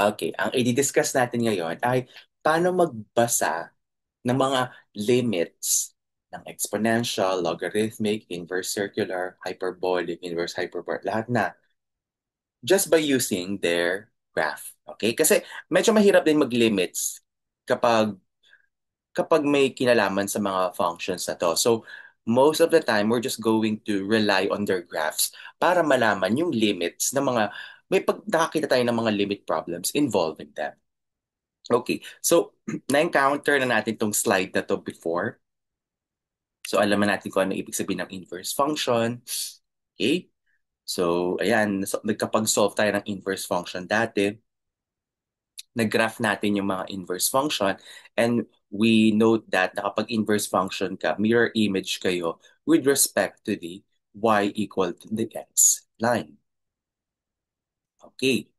Okay, ang i-discuss natin ngayon ay paano magbasa ng mga limits ng exponential, logarithmic, inverse circular, hyperbolic, inverse hyperbolic, lahat na just by using their graph. Okay? Kasi medyo mahirap din mag-limits kapag kapag may kinalaman sa mga functions na to. So, most of the time, we're just going to rely on their graphs para malaman yung limits ng mga, may pag nakakita tayo ng mga limit problems involving them. Okay, so na-encounter na natin tong slide na to before. So alam na natin kung ano ibig sabihin ng inverse function. Okay, so ayan, so, nagkapag-solve tayo ng inverse function dati. Nag-graph natin yung mga inverse function and we note that na kapag inverse function ka, mirror image kayo with respect to the y equal to the x line. Okay,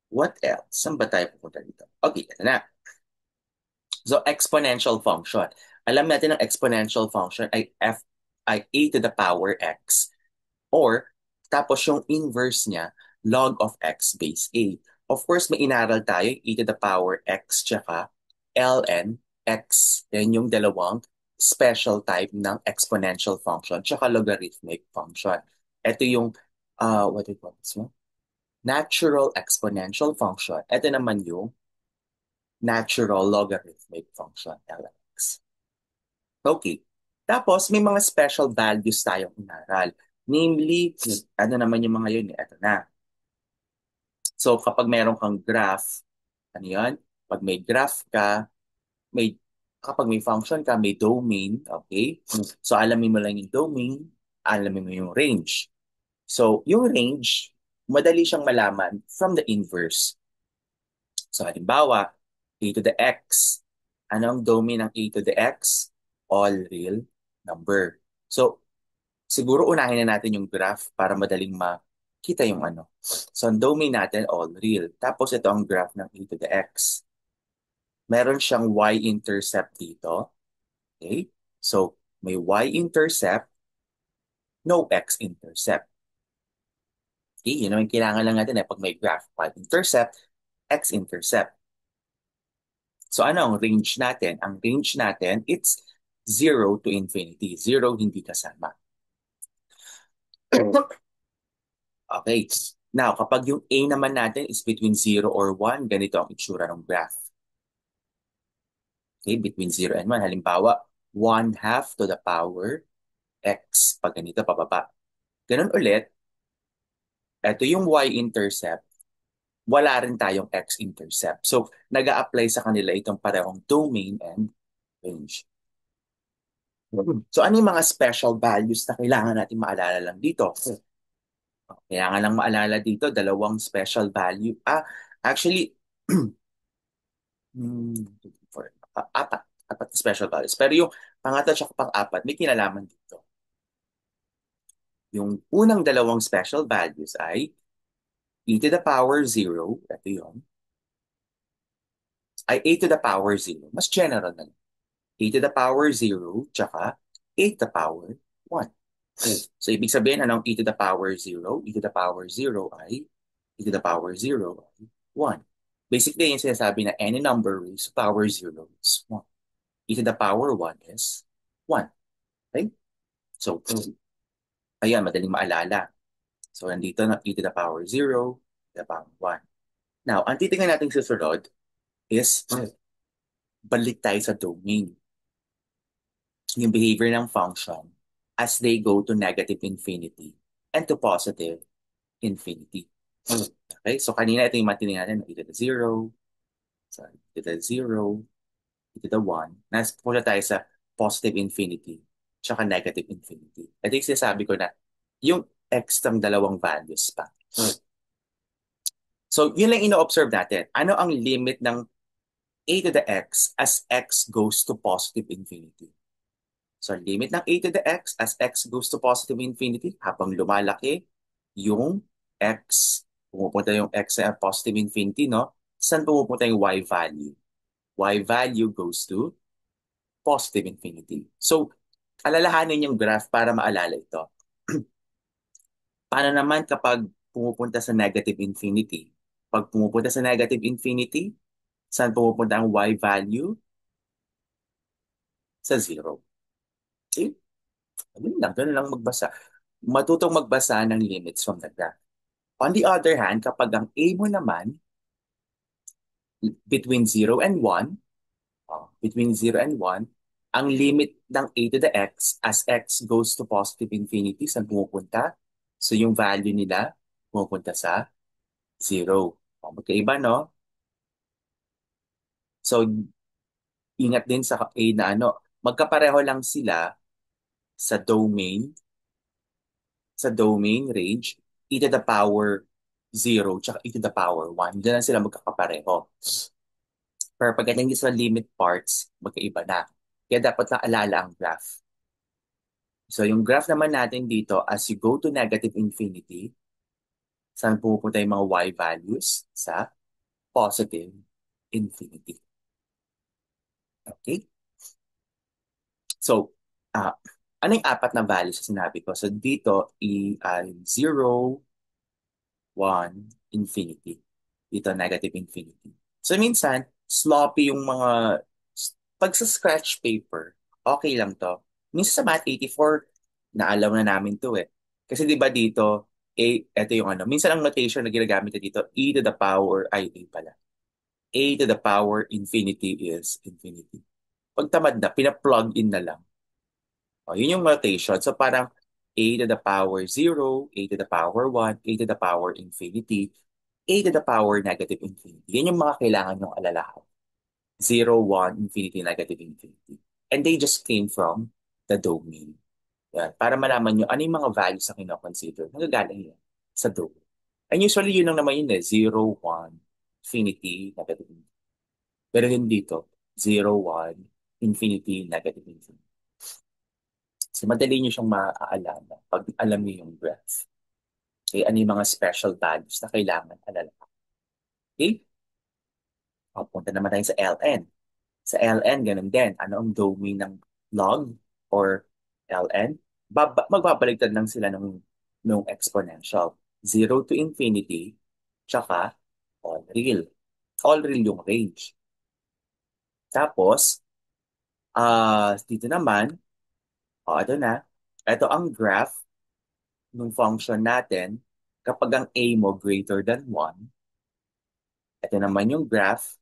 what else? Saan ba tayo pupunta dito? Okay, ito na. So, exponential function. Alam natin ang exponential function ay a to the power x or tapos yung inverse niya, log of x base a. Of course, may inaral tayo, e to the power x tsaka ln x. Yan yung dalawang special type ng exponential function tsaka logarithmic function. Ito yung, what do you call this one? Natural exponential function. Ito naman yung natural logarithmic function, LX. Okay. Tapos, may mga special values tayong inaral. Namely, ano naman yung mga yun? Ito na. So, kapag meron kang graph, ano yan? Pag may graph ka, may, kapag may function ka, may domain, okay? So, alamin mo lang yung domain, alamin mo yung range. So, yung range, madali siyang malaman from the inverse. So, halimbawa, a to the x. Ano ang domain ng a to the x? All real number. So, siguro unahin na natin yung graph para madaling makita yung ano. So, ang domain natin, all real. Tapos, ito ang graph ng a to the x. Meron siyang y-intercept dito. Okay? So, may y-intercept, no x-intercept. Okay? Yun naman kailangan lang natin pag may graph. Y-intercept, x-intercept. So ano ang range natin? Ang range natin, it's 0 to infinity. 0 hindi kasama. Okay. Now, kapag yung A naman natin is between 0 or 1, ganito ang itsura ng graph. Okay, between 0 and 1. Halimbawa, 1 half to the power x. Pag ganito, pababa. Ganun ulit, ito yung y-intercept. Wala rin tayong x-intercept. So, nag apply sa kanila itong parehong domain and range. So ano yung mga special values na kailangan natin maalala lang dito? Kailangan lang maalala dito, dalawang special value. Actually, apat. Apat na special values. Pero yung pangatlo at pang-apat, may kinalaman dito. Yung unang dalawang special values ay e to the power 0, ito yun, ay a to the power 0. Mas general na lang. A to the power 0, tsaka a to the power 1. So, ibig sabihin, anong e to the power 0? E to the power 0 ay e to the power 0 ay 1. Basically, yung sinasabi na any number raised to power 0 is 1. E to the power 1 is 1. Okay? So, ayan, madaling maalala. So, nandito na e to the power 0, e to the power 1. Now, ang titingnan natin susunod is balik tayo sa domain. Yung behavior ng function as they go to negative infinity and to positive infinity. Okay, so kanina ito yung matinig natin, e to the 0, so e to the 0, e to the 1. Nasa tayo sa positive infinity tsaka negative infinity. Ito yung sinasabi ko na yung x ng dalawang values pa. So, yun lang ino-observe natin. Ano ang limit ng a to the x as x goes to positive infinity? So, limit ng a to the x as x goes to positive infinity, habang lumalaki yung x, pumupunta yung x sa positive infinity, no? Saan pumupunta yung y value? Y value goes to positive infinity. So, alalahanin yung graph para maalala ito. Paano naman kapag pumupunta sa negative infinity? Pag pumupunta sa negative infinity, saan pumupunta ang y value? Sa zero. Okay? Ganun lang magbasa. Matutong magbasa ng limits from the graph. On the other hand, kapag ang a mo naman, between 0 and 1, between 0 and 1, ang limit ng a to the x as x goes to positive infinity, saan pumupunta? So yung value nila, pumupunta sa 0. Magkaiba, no? So, ingat din sa a na ano, magkapareho lang sila sa domain, range, e to the power 0 tsaka e to the power 1. Diyan lang sila magkakapareho. Pero pagdating sa limit parts, magkaiba na. Kaya dapat lang alala ang graph. So yung graph naman natin dito, as you go to negative infinity, saan pupunta yung mga y values? Sa positive infinity. Okay? So, uh, ano yung apat na values na sinabi ko? So dito, ay 0, 1, infinity. Dito, negative infinity. So minsan, sloppy yung mga, pag sa scratch paper, okay lang to. Minsan sa Math 84, naalaw na namin to eh. Kasi di ba dito, eto yung ano, minsan ang notation na ginagamit na dito, e to the power, a pala. A to the power infinity is infinity. Pag tamad na, pina-plug in na lang. O, yun yung notation. So parang a to the power 0, a to the power 1, a to the power infinity, a to the power negative infinity. Yan yung mga kailangan nyong alalahan. 0, 1, infinity, negative infinity. And they just came from the domain. Yan. Para malaman nyo ano yung mga values na kinoconsider. Nagagaling yan sa domain. And usually yun lang naman yun eh. 0, 1, infinity, negative infinity. Pero yun dito, 0, 1, infinity, negative infinity. So madali nyo siyang maaalala pag alam nyo yung graph. Okay, ano yung mga special values na kailangan alala. Okay? O, punta naman tayo sa LN. Sa LN, ganun din. Ano ang domain ng log or LN? Magbabaligtad lang sila nung exponential. 0 to infinity, tsaka all real. All real yung range. Tapos, dito naman, ito na. Ito ang graph ng function natin kapag ang a mo greater than 1. Ito naman yung graph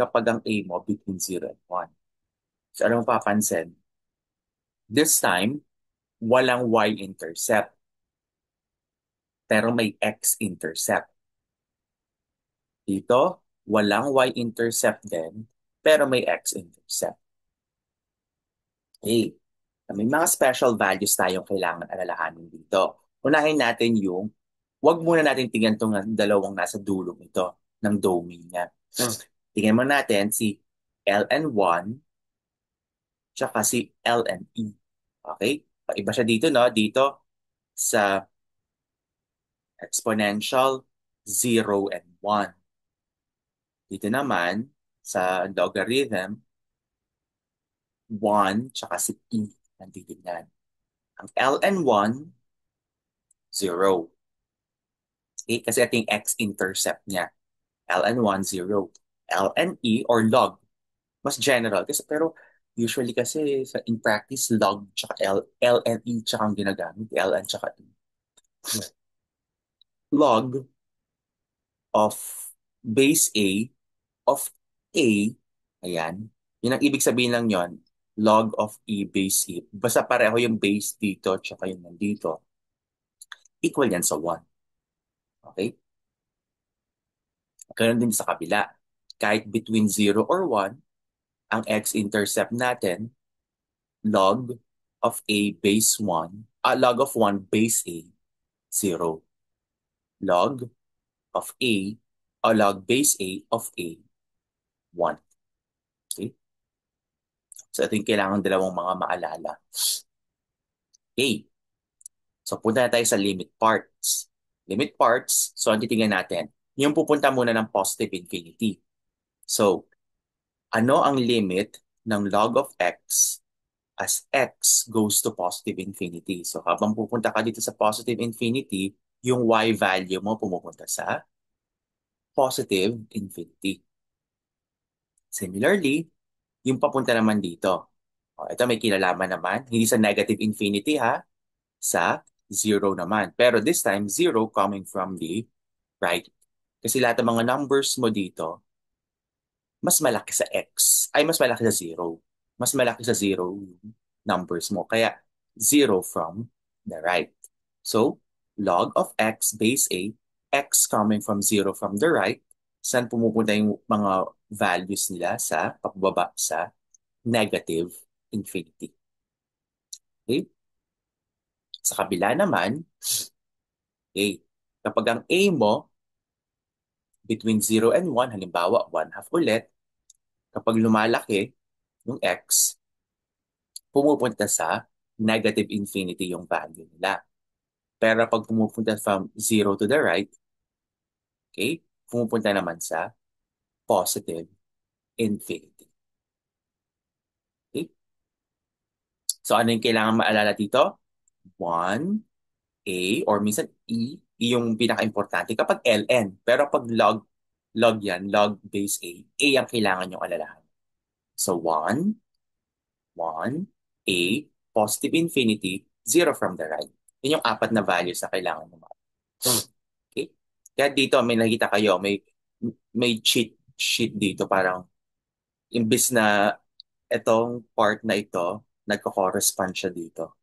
kapag ang a mo between 0 and 1. So, ano mo papansin? This time, walang y-intercept, pero may x-intercept. Dito, walang y-intercept din, pero may x-intercept. Okay. May mga special values tayong kailangan alalahanin dito. Unahin natin yung, wag muna natin tingnan itong dalawang nasa dulong ito ng domain niya. Tingnan mo natin si ln1 tsaka si lne. Okay? Iba siya dito, no? Dito sa exponential 0 and 1. Dito naman sa logarithm 1 tsaka si e ang titignan. Ang ln1, 0. Okay? Kasi ito yung x-intercept niya. ln1, 0. lne or log, mas general. Kasi pero usually kasi in practice, log tsaka lne tsaka ang ginagamit. ln tsaka e. Log of base A of A, ayan, yun ang ibig sabihin lang yon, log of E base A. Basta pareho yung base dito tsaka yung nandito. Equal yan sa 1. Okay? Ganun din sa kabila. Kahit between 0 or 1, ang x-intercept natin, log of A base 1, log of 1 base A, 0. Log of A, log base A of A, 1. Okay? So ito yung kailangan dalawang mga maalala. Okay. So punta na tayo sa limit parts. Limit parts, so ang titingnan natin, yung pupunta muna ng positive infinity. So, ano ang limit ng log of x as x goes to positive infinity? So habang pupunta ka dito sa positive infinity, yung y value mo pumupunta sa positive infinity. Similarly, yung papunta naman dito. O, ito may kinalaman naman. Hindi sa negative infinity ha, sa zero naman. Pero this time, zero coming from the right. Kasi lahat ng mga numbers mo dito, mas malaki sa x. Ay, mas malaki sa zero. Mas malaki sa zero yung numbers mo. Kaya, zero from the right. So, log of x base a, x coming from zero from the right, saan pumupunta yung mga values nila sa pababa sa negative infinity. Okay? Sa kabila naman, okay, kapag ang a mo between zero and one, halimbawa 1/2 ulit, kapag lumalaki yung x, pumupunta sa negative infinity yung value nila. Pero pag pumupunta from zero to the right, okay, pumupunta naman sa positive infinity. Okay? So ano yung kailangan maalala dito? 1, A, or minsan E yung pinaka-importante kapag ln. Pero pag log yan, log base A ang kailangan yung alalahan. So 1, 1, A, positive infinity, 0 from the right. Yun yung apat na values na kailangan mo. Okay? Kaya dito may nakita kayo, may cheat sheet dito parang imbis na itong part na ito, nagko-correspond siya dito.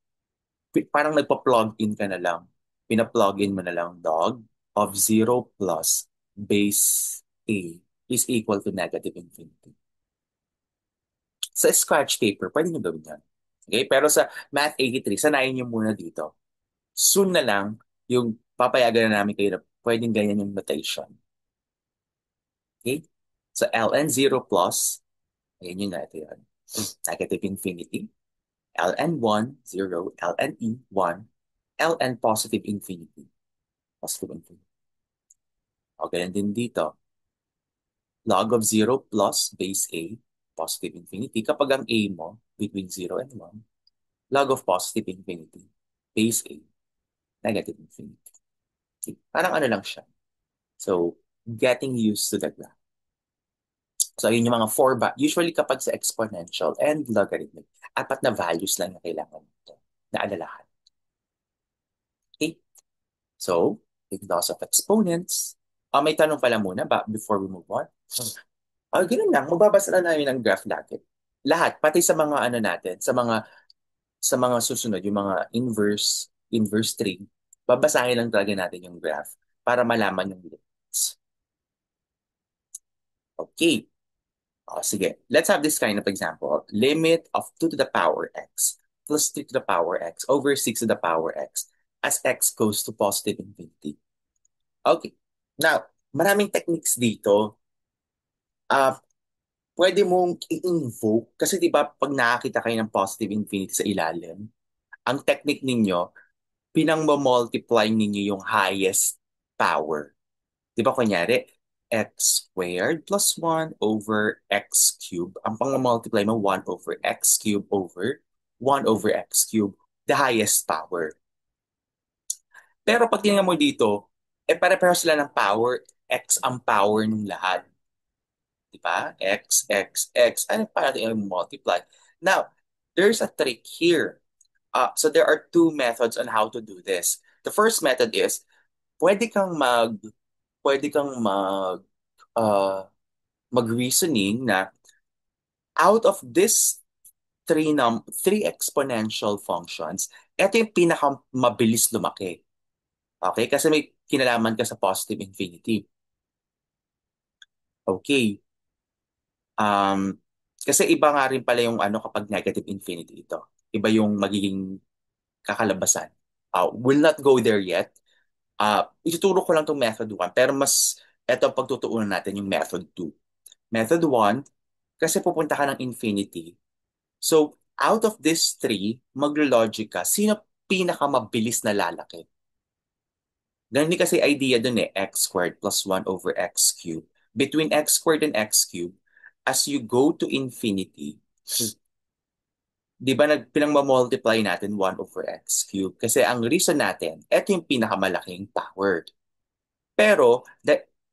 Parang nagpa-plug in ka na lang. Pina-plug in mo na lang dog of 0 plus base A is equal to negative infinity. Sa scratch paper, pwede nyo gawin yan. Okay? Pero sa Math 83, sanayin nyo muna dito. Soon na lang, yung papayagan na namin kayo na pwedeng ganyan yung notation. Okay? So ln 0 plus, ayan yun na, ito yun. Negative infinity. Ln 1, 0. Ln e, 1. Ln positive infinity. Positive infinity. O, ganyan din dito. Log of 0 plus base A, positive infinity. Kapag ang A mo, between 0 and 1, log of positive infinity, base A, negative infinity. Okay. Parang ano lang siya. So, getting used to the graph. So, yun yung mga usually kapag sa exponential and logarithmic, apat na values lang na kailangan nito na alalahan. Okay? So, big loss of exponents. May tanong pala muna ba before we move on? Ganun lang. Magbabasa na namin ng graph lagi. Lahat, pati sa mga ano natin, sa mga susunod, yung mga inverse string, babasahin lang talaga natin yung graph para malaman yung limits. Okay. Sige. Let's have this kind of example. Limit of 2 to the power x plus 3 to the power x over 6 to the power x as x goes to positive infinity. Okay. Now, maraming techniques dito. Uh, Pwede mong i-invoke, kasi di ba pag nakakita kayo ng positive infinity sa ilalim, ang technique ninyo, pinang-multiply ninyo yung highest power. Di ba kunyari, x squared plus 1 over x cubed. Ang pang-multiply mo, 1 over x cubed over 1 over x cubed, the highest power. Pero pag tingnan mo dito, pare-pareho sila ng power, x ang power ng lahat. Di ba? X, X, X. Ano para multiply? Now, there's a trick here. So there are two methods on how to do this. The first method is, pwede kang mag, pwede kang uh, mag-reasoning na out of this three exponential functions, ito yung pinakamabilis lumaki. Okay? Kasi may kinalaman ka sa positive infinity. Okay. Um, Kasi iba nga rin pala yung ano kapag negative infinity ito. Iba yung magiging kakalabasan. Will not go there yet. Ituturo ko lang itong method 1, pero mas ito ang pagtutuunan natin yung method 2. Method 1, kasi pupunta ka ng infinity. So, out of these three, maglo-logic ka, sino pinakamabilis na lalaki? Ganun din kasi idea dun x squared plus 1 over x cubed. Between x squared and x cubed, as you go to infinity, di ba pinang-multiply natin 1 over x cubed? Kasi ang reason natin, ito yung pinakamalaking power. Pero,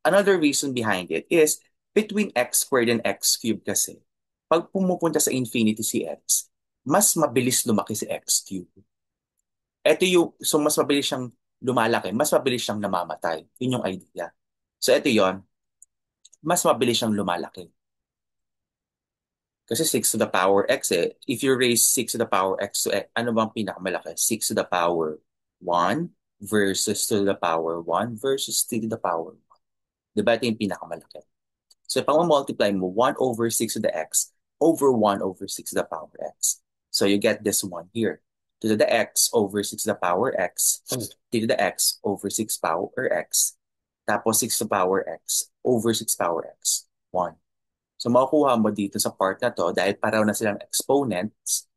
Another reason behind it is between x squared and x cubed kasi, pag pumupunta sa infinity si x, mas mabilis lumaki si x cubed. Ito yung, so mas mabilis siyang lumalaki, mas mabilis siyang namamatay. Yun yung idea. So ito yon, mas mabilis siyang lumalaki. Kasi 6 to the power x eh. If you raise 6 to the power x to x, ano bang pinakamalaki? 6 to the power 1 versus to the power 1 versus 3 to the power 1. Diba ito yung pinakamalaki? So pang multiply mo 1 over 6 to the x over 1 over 6 to the power x. So you get this one here. 2 to the x over 6 to the power x, 3 to the x over 6 power x, tapos 6 to the power x over 6 power x, 1. So makukuha mo dito sa part na to, dahil pareho na silang exponents,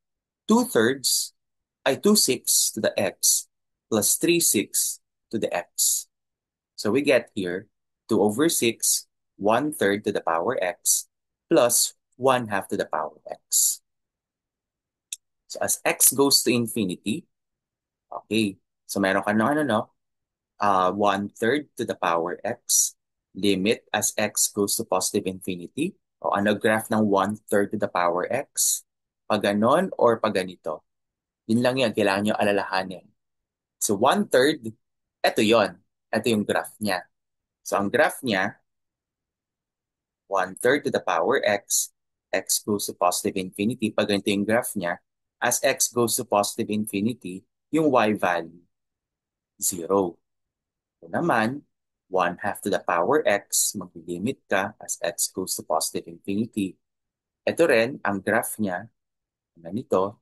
2/3 ay 2/6 to the x plus 3/6 to the x. So we get here 2 over 6, 1/3 to the power x plus 1/2 to the power x. So as x goes to infinity, okay, so meron ka ng ano, no? 1/3 to the power x, limit as x goes to positive infinity. O ano graph ng 1/3 to the power x? Pag ganon or pag ganito? Yun lang yun, kailangan nyo alalahanin. So 1/3, eto yon. Ito yung graph niya. So ang graph niya, 1/3 to the power x goes to positive infinity. Pag ganito yung graph niya, as x goes to positive infinity, yung y value, 0. Ito naman, 1/2 to the power x, mag-limit ka as x goes to positive infinity. Ito rin, ang graph niya, ganito.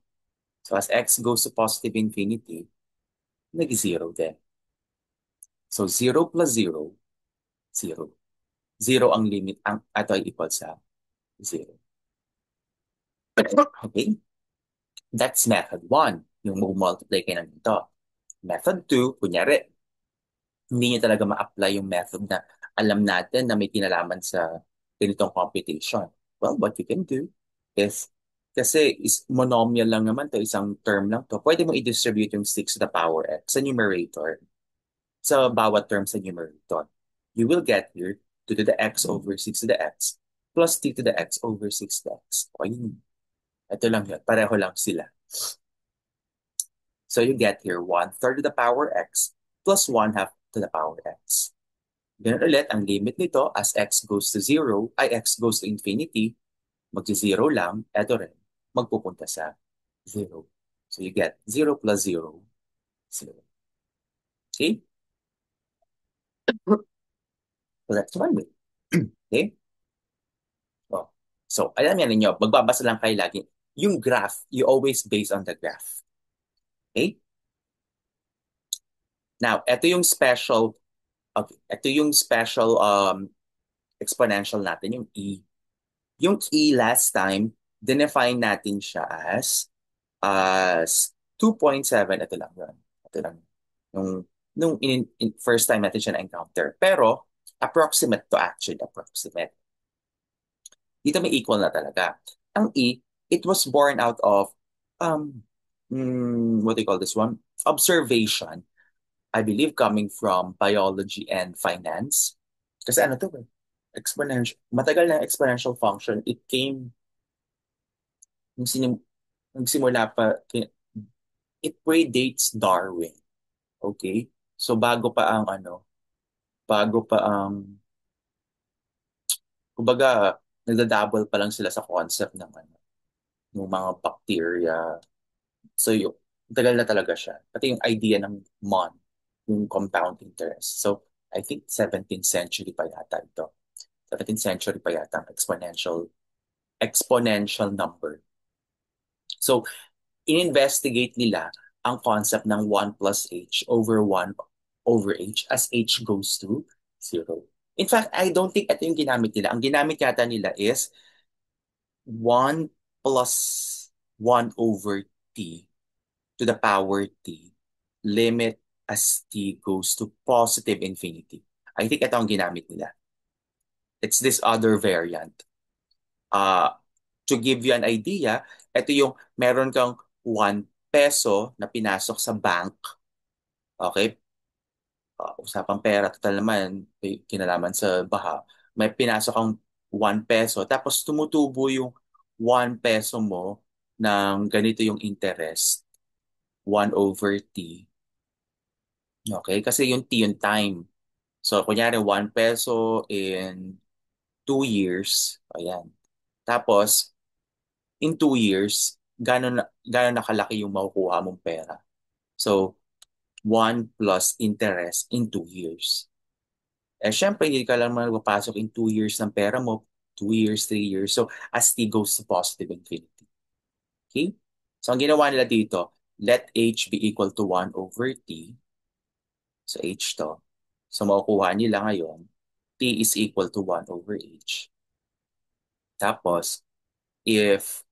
So as x goes to positive infinity, nag-0 din. So 0 plus 0, 0. 0 ang limit, ang ito ay equal sa 0. Okay? That's method 1, yung mag-multiply kayo ng ito. Method 2, kunyari, hindi niya talaga ma-apply yung method na alam natin na may kinalaman sa ganitong computation. Well, what you can do is, kasi is monomial lang naman to, isang term lang to, pwede mo i-distribute yung 6 to the power x sa numerator, sa bawat term sa numerator. You will get here 2 to the x over 6 to the x plus 3 to the x over 6 to the x. O yun. Ito lang yun. Pareho lang sila. So you get here 1/3 to the power x plus 1/2 to the power x. Ganun ulit, ang limit nito as x goes to 0, ay x goes to infinity, mag-0 lang, eto rin, magpupunta sa 0. So you get 0 plus 0, 0. Okay? So that's one way. Okay? Oh. So, alam yan ninyo, magbabasa lang kayo lagi. Yung graph, you always base on the graph. Okay? Now, ito yung special exponential natin, yung e. Yung e last time, define natin siya as 2.7. Ito lang yun. Ito lang. Nung first time natin siya na-encounter. Pero, approximate to actually, approximate. Dito may equal na talaga. Ang e, it was born out of, what do you call this one? Observation. I believe coming from biology and finance. Kasi ano to eh? Exponential. Matagal na exponential function. It came, nung sinim, nagsimula pa, it predates Darwin. Okay? So bago pa ang, kumbaga, nagda-double pa lang sila sa concept ng ng mga bacteria. So yung, tagal na talaga siya. Pati yung idea ng MON, yung compound interest. So I think 17th century pa yata ito. 17th century pa yata ang exponential number. So in-investigate nila ang concept ng 1 plus h over 1 over h as h goes to 0. In fact, I don't think ito yung ginamit nila. Ang ginamit yata nila is 1 plus 1 over t to the power t, limit as t goes to positive infinity. I think ito ang ginamit nila. It's this other variant. Uh, to give you an idea, ito yung meron kang 1 peso na pinasok sa bank. Okay? Usapang pera, total naman, kinalaman sa baha. May pinasok kang 1 peso, tapos tumutubo yung 1 peso mo ng ganito yung interest, 1/T. Okay? Kasi yung T yung time. So, kunyari 1 peso in 2 years. Ayan. Tapos, in 2 years, gano'n nakalaki yung makukuha mong pera. So, 1 plus interest in 2 years. Eh, syempre, hindi ka lang magpapasok in 2 years ng pera mo, 2 years, 3 years. So, as t goes to positive infinity. Okay? So, ang ginawa nila dito, let h be equal to 1/T. So, h to. So, makukuha nila ngayon, t is equal to 1/h. Tapos, if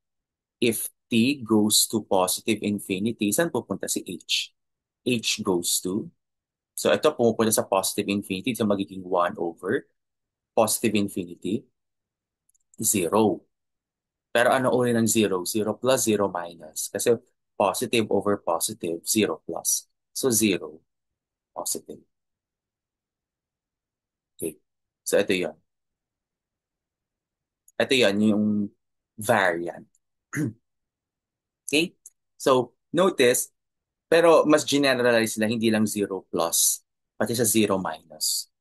t goes to positive infinity, saan pupunta si h? H goes to, so ito pumupunta sa positive infinity, so magiging 1/positive infinity, 0. Pero ano uri ng 0? 0 plus, 0 minus. Kasi positive over positive, 0 plus. So 0, positive. Okay. So ito yon. Ito yon yung variant. Okay? So, notice, pero mas generalize na hindi lang 0 plus, pati sa 0 minus.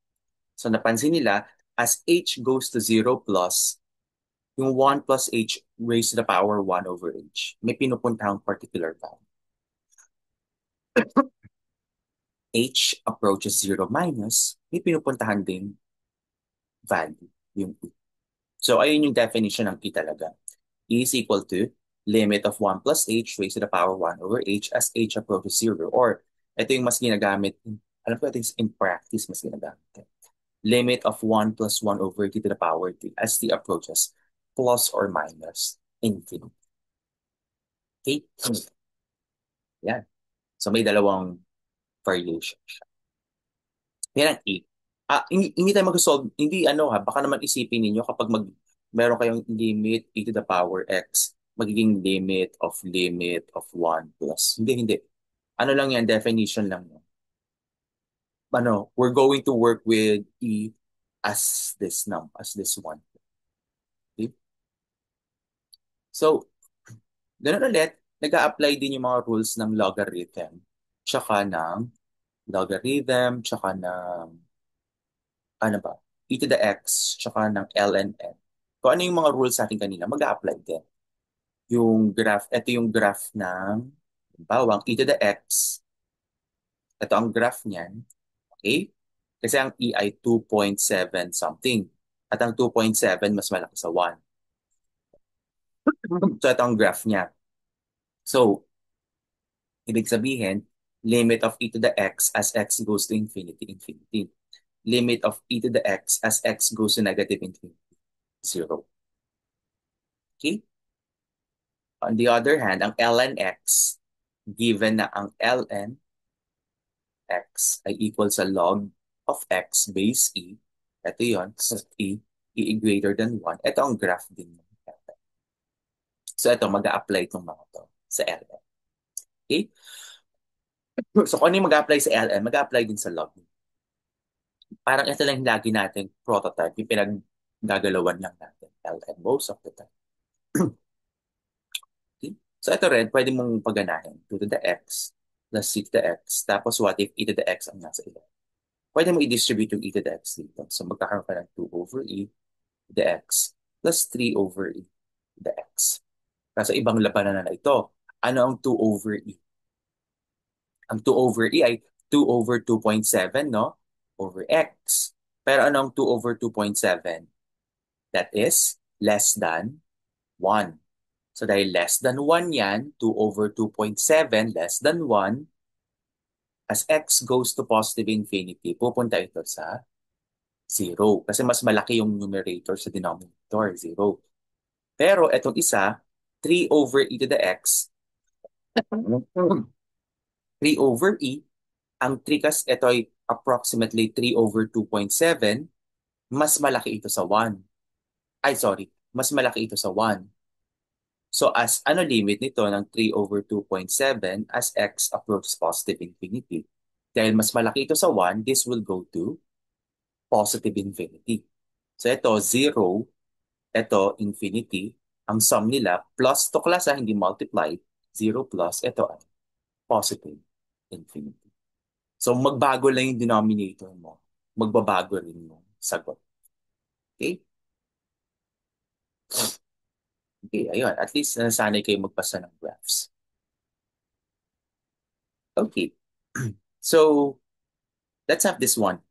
So napansin nila, as h goes to 0 plus, yung 1 plus h raised to the power 1/h, may pinupuntahang particular value. H approaches 0 minus, may pinupuntahan ding value, yung e. So ayun yung definition ng e talaga. E is equal to limit of 1 plus h raised to the power 1/h as h approaches 0. Or ito yung mas ginagamit, alam ko ito yung in practice mas ginagamit. Limit of 1 plus 1/t to the power t as t approaches plus or minus infinity. Okay? Yan. So may dalawang variation siya. Yan ang 8. Hindi tayo mag-solve, hindi ano ha, baka naman isipin ninyo kapag meron kayong limit e to the power x, magiging limit of 1 plus. Hindi, hindi. Ano lang yan, definition lang yan. We're going to work with e as this one. Okay? So, ganun ulit, nag-a-apply din yung mga rules ng logarithm, tsaka ng, ano ba, e to the x, tsaka ng ln n. Kung ano yung mga rules natin kanina, mag-a-apply din. Ito yung graph ng, bawang e to the x, ito ang graph niyan, okay? Kasi ang e ay 2.7 something. At ang 2.7 mas malaki sa 1. So ito ang graph niya. So, ibig sabihin, limit of e to the x as x goes to infinity, infinity. Limit of e to the x as x goes to negative infinity, 0. Okay? On the other hand, ang ln x, given na ang ln x ay equal sa log of x base e, ito yon, sa e greater than 1, ito ang graph din. So ito, mag-a-apply itong mga to sa ln. Okay? So kung ano yung mag-a-apply sa ln, mag-a-apply din sa log. Parang ito lang lagi natin prototype, yung pinaggagalawan lang natin, ln most of the time. Okay? So ito rin, pwede mong pagganahin, 2 to the x plus c to the x, tapos what if e to the x ang nasa ilo? Pwede mo i-distribute yung e to the x dito. So magkakaroon ka ng 2/e to the x plus 3/e to the x. Kaso ibang labanan na ito. Ano ang 2/e? Ang 2/e ay 2/2.7, no? Over x. Pero ano ang 2/2.7? That is less than 1. So dahil less than 1 yan, 2/2.7 less than 1, as x goes to positive infinity, pupunta ito sa 0. Kasi mas malaki yung numerator sa denominator, 0. Pero itong isa, 3/e to the x, 3/e, ang 3 kas ito ay approximately 3/2.7, mas malaki ito sa 1. Ay, sorry, mas malaki ito sa 1. So as limit nito ng 3/2.7 as x approaches positive infinity? Dahil mas malaki ito sa 1, this will go to positive infinity. So ito, 0, ito, infinity. Ang sum nila, plus to class hindi multiply, 0 plus, ito ay positive infinity. So magbago lang yung denominator mo. Magbabago rin yung sagot. Okay? Okay, ayun. At least nasanay kayo magpasa ng graphs. Okay. So, let's have this one.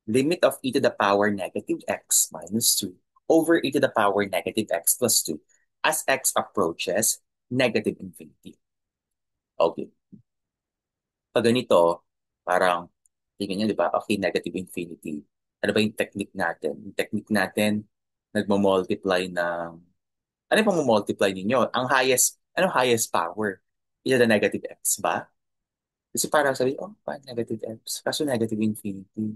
Limit of e to the power negative x minus 2 over e to the power negative x plus 2 as x approaches negative infinity. Okay. Pag ganito, parang, tingnan nyo, di ba? Okay, negative infinity. Ano ba yung technique natin? Yung technique natin, nagmo-multiply ng, ano yung pang-multiply ninyo? Ang highest, ano highest power? E to the negative x ba? Kasi parang sabi, oh, pa, negative x. Kaso negative infinity.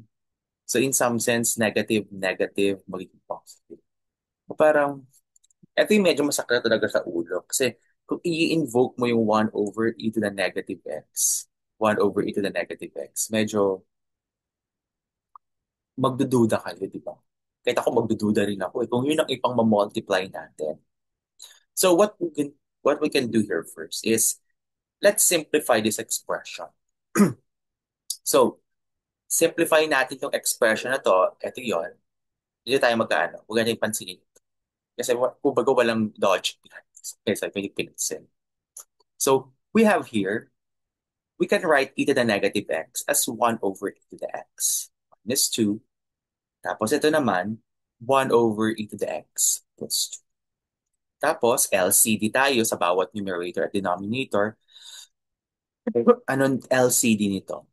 So in some sense, negative, negative, magiging positive. O parang, ito yung medyo masakit talaga sa ulo. Kasi kung i-invoke mo yung 1 over e to the negative x, 1 over e to the negative x, medyo magdududa kayo, di ba? Kahit ako magdududa rin ako. Kung yun ang ipang ma-multiply natin. So what we can do here first is, let's simplify this expression. So, simplify natin yung expression na to. Ito yon. Hindi tayo magkaano. Huwag natin pansinin. Kasi kumbaga walang dodge. Kaysa pinipinsin. So, we have here, we can write e to the negative x as 1 over e to the x minus 2. Tapos ito naman, 1 over e to the x plus 2. Tapos, LCD tayo sa bawat numerator at denominator. Anong LCD nito?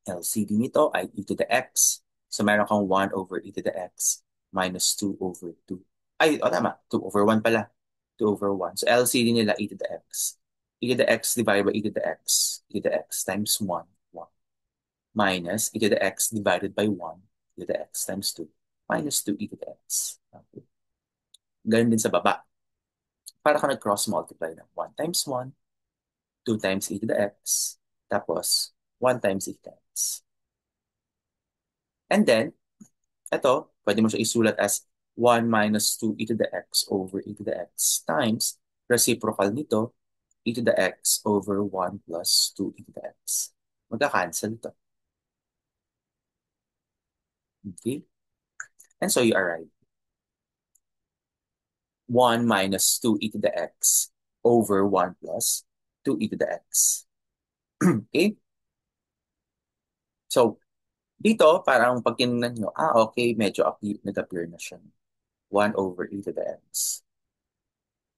LCD nito ay e to the x. So, meron kang 1 over e to the x minus 2 over 2. Ay, tama. 2 over 1 pala. 2 over 1. So, LCD nila e to the x. E to the x divided by e to the x. E to the x times 1. 1. Minus e to the x divided by 1. E to the x times 2. Minus 2 e to the x. Okay. Ganun din sa baba. Para ka nag-cross multiply ng 1 times 1. 2 times e to the x. Tapos, 1 times e to the x. And then, ito, pwede mo siya isulat as 1 minus 2 e to the x over e to the x times reciprocal nito, e to the x over 1 plus 2 e to the x. Magka-cancel ito. Okay? And so you arrive. 1 minus 2 e to the x over 1 plus 2 e to the x. Okay? So, dito, parang pag tinignan nyo, okay, medyo nag-appear na siya. 1 over e to the x.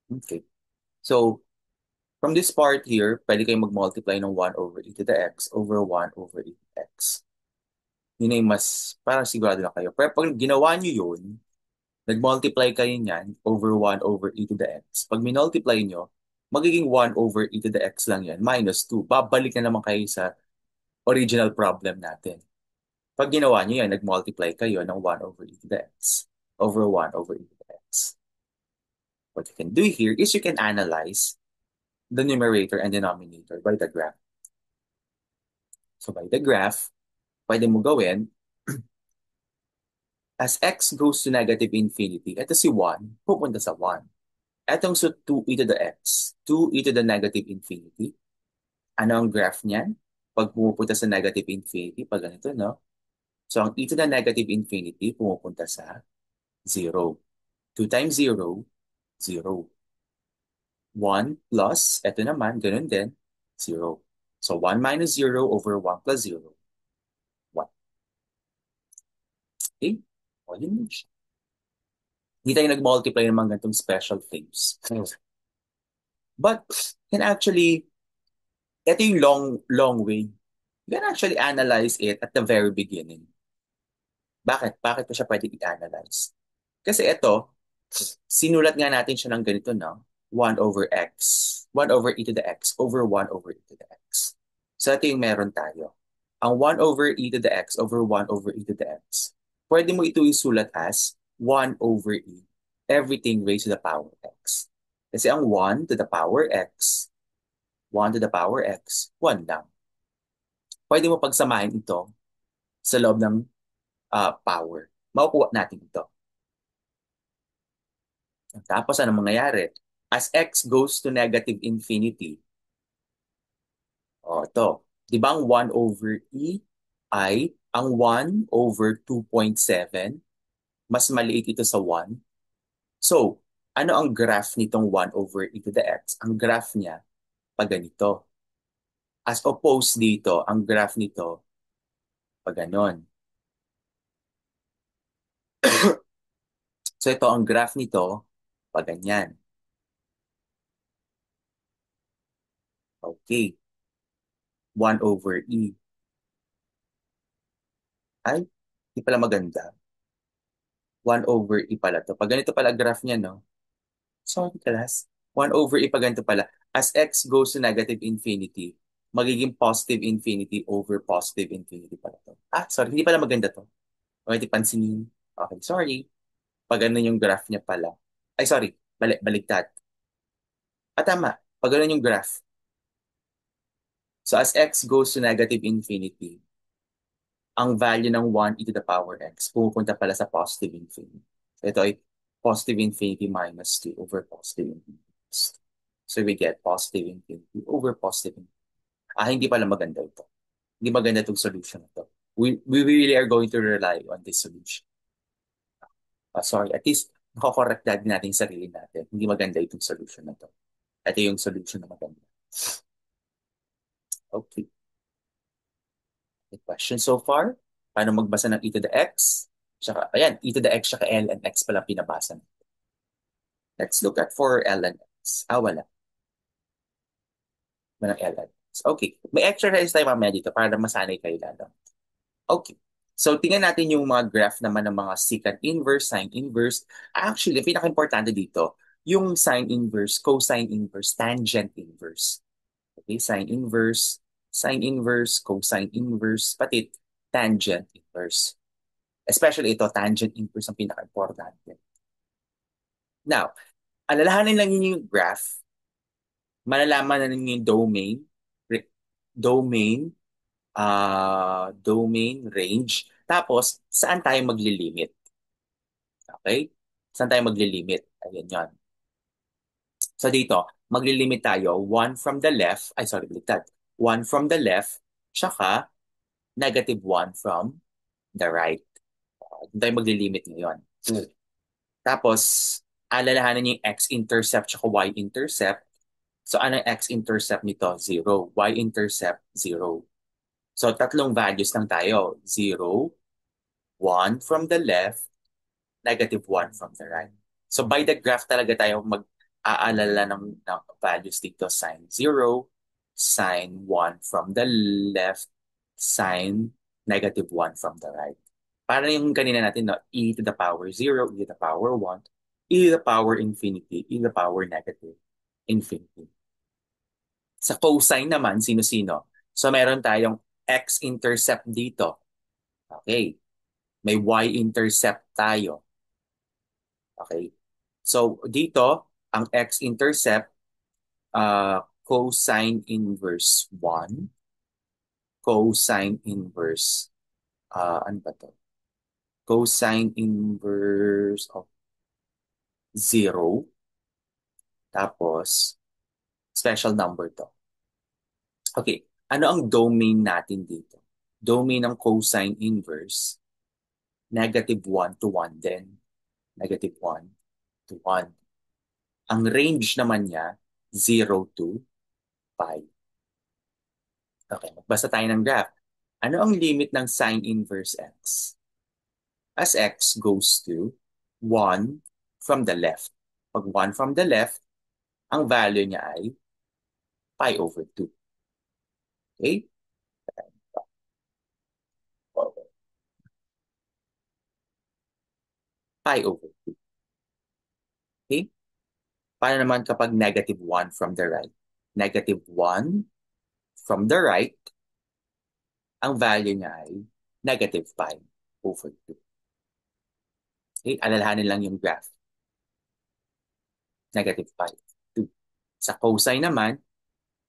Okay. So, from this part here, pwede kayong mag-multiply ng 1 over e to the x over 1 over e to the x. Yun ay mas, parang sigurado na kayo. Pero pag ginawa nyo yun, nag-multiply kayo niyan over 1 over e to the x. Pag minultiply nyo, magiging 1 over e to the x lang yan, minus 2. Babalik na naman kayo sa original problem natin. Pag ginawa nyo yan, nag-multiply kayo ng 1 over e to the x over 1 over e to the x. What you can do here is you can analyze the numerator and denominator by the graph. So by the graph, pwede mo gawin, as x goes to negative infinity, ito si 1, pupunta sa 1. Etong so 2 e to the x, 2 e to the negative infinity. Ano ang graph niyan? Pag pumupunta sa negative infinity, pag ganito, no? So ang e to the negative infinity, pumupunta sa 0. 2 times 0, 0. 1 plus, eto naman, ganun din, 0. So 1 minus 0 over 1 plus 0, 1. Okay? O, yun siya. Hindi tayo nag-multiply ng mga ganitong special things. But, can actually, ito yung long way. You can actually analyze it at the very beginning. Bakit? Bakit pa siya pwede i-analyze? Kasi ito, sinulat nga natin siya ng ganito, no? 1 over x. 1 over e to the x over 1 over e to the x. So ito yung meron tayo. Ang 1 over e to the x over 1 over e to the x. Pwede mo ito isulat as 1 over e. Everything raised to the power x. Kasi ang 1 to the power x, 1 to the power x, 1 lang. pwede mo pagsamahin ito sa loob ng power. Makukuha natin ito. Tapos ano mangyayari? As x goes to negative infinity, ito. Di ba ang 1 over e ay ang 1 over 2.7? Mas maliit ito sa 1. So, ano ang graph nitong 1 over e to the x? Ang graph niya, pag ganito. As opposed dito, ang graph nito, pag ganon. So, ito ang graph nito, pag ganyan. Okay. 1 over e. Ay, di pala maganda. 1 over e pala to. Pag ganito pala graph niya, no? Sorry, class. 1 over e pag ganito pala. As x goes to negative infinity, magiging positive infinity over positive infinity pala to. Sorry. Hindi pala maganda to. Okay, pansinin. Okay, sorry. Pag ganun yung graph niya pala. Ay, sorry. Baligtad. Tama. Pag ganun yung graph. So, as x goes to negative infinity, ang value ng 1 e to the power x, pumupunta pala sa positive infinity. So, ito ay positive infinity minus 2 over positive infinity. So, we get positive infinity over positive infinity. Hindi pala maganda ito. Hindi maganda itong solution na ito. We really are going to rely on this solution. Sorry, at least nakakorrect natin yung sarili natin. Hindi maganda itong solution na ito. Ito yung solution na maganda. Okay. Any questions so far? Paano magbasa ng e to the x? Tsaka, ayan, e to the x tsaka l and x pala pinabasa. Let's look at for l and x. Wala. Walang l and x. Okay. May exercise tayo mamaya dito para masanay kayo lalo. Okay. So, tingnan natin yung mga graph naman ng mga secant inverse, sine inverse. Actually, pinaka-importante dito, yung sine inverse, cosine inverse, tangent inverse. Okay, sine inverse, cosine inverse, pati tangent inverse. Especially ito, tangent inverse ang pinaka-importante. Now, alalahanin lang yun yung graph, malalaman na ninyo yung domain, domain, range, tapos saan tayo maglilimit. Okay? Saan tayo maglilimit? Ayan yun. So dito, maglilimit tayo 1 from the left, ay sorry, baliktad. 1 from the left, tsaka negative 1 from the right. Doon tayo maglilimit ngayon. Tapos, alalahanan niyo yung x-intercept tsaka y-intercept. So, ano yung x-intercept nito? 0. Y-intercept, 0. So, tatlong values lang tayo. 0, 1 from the left, negative 1 from the right. So, by the graph talaga tayo mag-aalala ng values dito. Sine 0, sine 1 from the left, sine negative 1 from the right. Para yung kanina natin, no? E to the power 0, e to the power 1, e to the power infinity, e to the power negative infinity. Sa cosine naman, sino-sino? So meron tayong x-intercept dito. Okay. May y-intercept tayo. Okay. So dito, ang x-intercept, cosine inverse 1, cosine inverse, ano ba to? Cosine inverse of 0, tapos special number to. Okay, ano ang domain natin dito? Domain ng cosine inverse, negative 1 to 1 din. Negative 1 to 1. Ang range naman niya, 0 to 5. Okay, magbasa tayo ng graph. Ano ang limit ng sine inverse x? As x goes to 1 from the left. Pag 1 from the left, ang value niya ay pi over 2. Okay? Pi over 2. Okay? Paano naman kapag negative 1 from the right? Negative 1 from the right, ang value niya ay negative pi over 2. Okay? Alalahanin lang yung graph. Negative pi over 2. Sa cosine naman,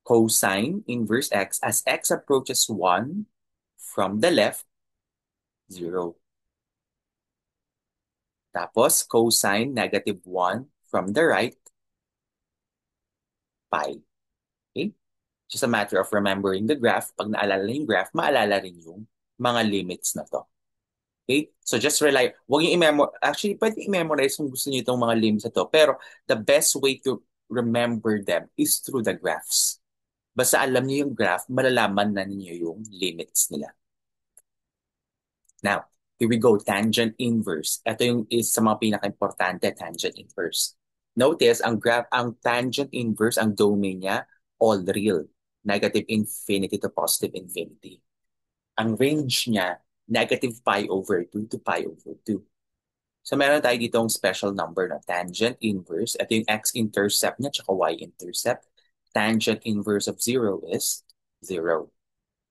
cosine inverse x, as x approaches 1, from the left, 0. Tapos, cosine -1 from the right, pi. Okay? Just a matter of remembering the graph. Pag naalala yung graph, maalala rin yung mga limits na to. Okay? So just rely, huwag yung actually, pwede i-memorize kung gusto niyo itong mga limits na to. Pero the best way to remember them is through the graphs. Basta alam niyo yung graph, malalaman na niyo yung limits nila. Now, here we go, tangent inverse. Ito yung is sa mga pinaka-importante, tangent inverse. Notice, ang graph, ang tangent inverse, ang domain niya, all real. Negative infinity to positive infinity. Ang range niya, negative pi over 2 to pi over 2. So meron tayo dito ang special number na tangent inverse. Ito yung x-intercept niya tsaka y-intercept. Tangent inverse of 0 is 0.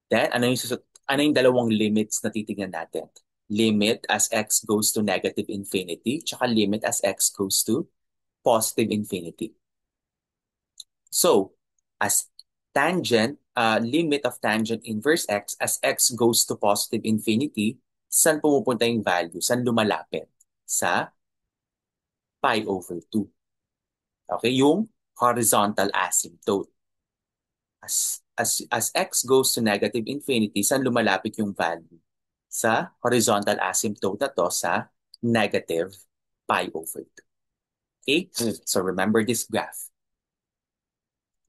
Then, ano yung dalawang limits na titignan natin? Limit as x goes to negative infinity tsaka limit as x goes to positive infinity. So, as limit of tangent inverse x as x goes to positive infinity, saan pumupunta yung value? Saan lumalapit? Sa pi over 2. Okay, yung horizontal asymptote. As x goes to negative infinity, saan lumalapit yung value? Sa horizontal asymptote na to sa negative pi over 2. Okay? So remember this graph.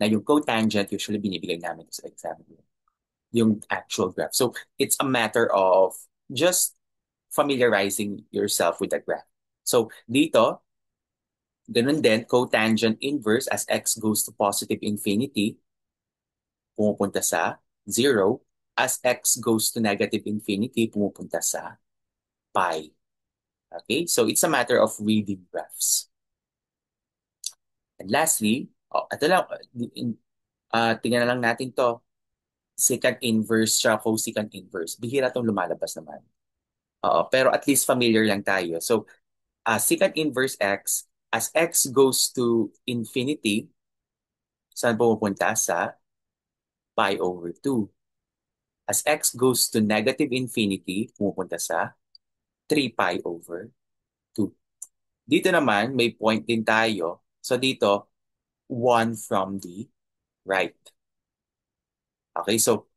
Na yung cotangent, usually binibigay namin sa exam. Yung actual graph. So it's a matter of just familiarizing yourself with the graph. So dito, ganun din, cotangent inverse as x goes to positive infinity, pumupunta sa 0. As x goes to negative infinity, pumupunta sa pi. Okay? So it's a matter of reading graphs. And lastly, ito lang, tingnan na lang natin to. Secant inverse siya, cosecant inverse. Bihira itong lumalabas naman. Pero at least familiar lang tayo. So, secant inverse x, as x goes to infinity, saan pumupunta? Sa pi over 2. As x goes to negative infinity, pumupunta sa 3 pi over 2. Dito naman, may point din tayo. So dito, 1 from the right. Okay, so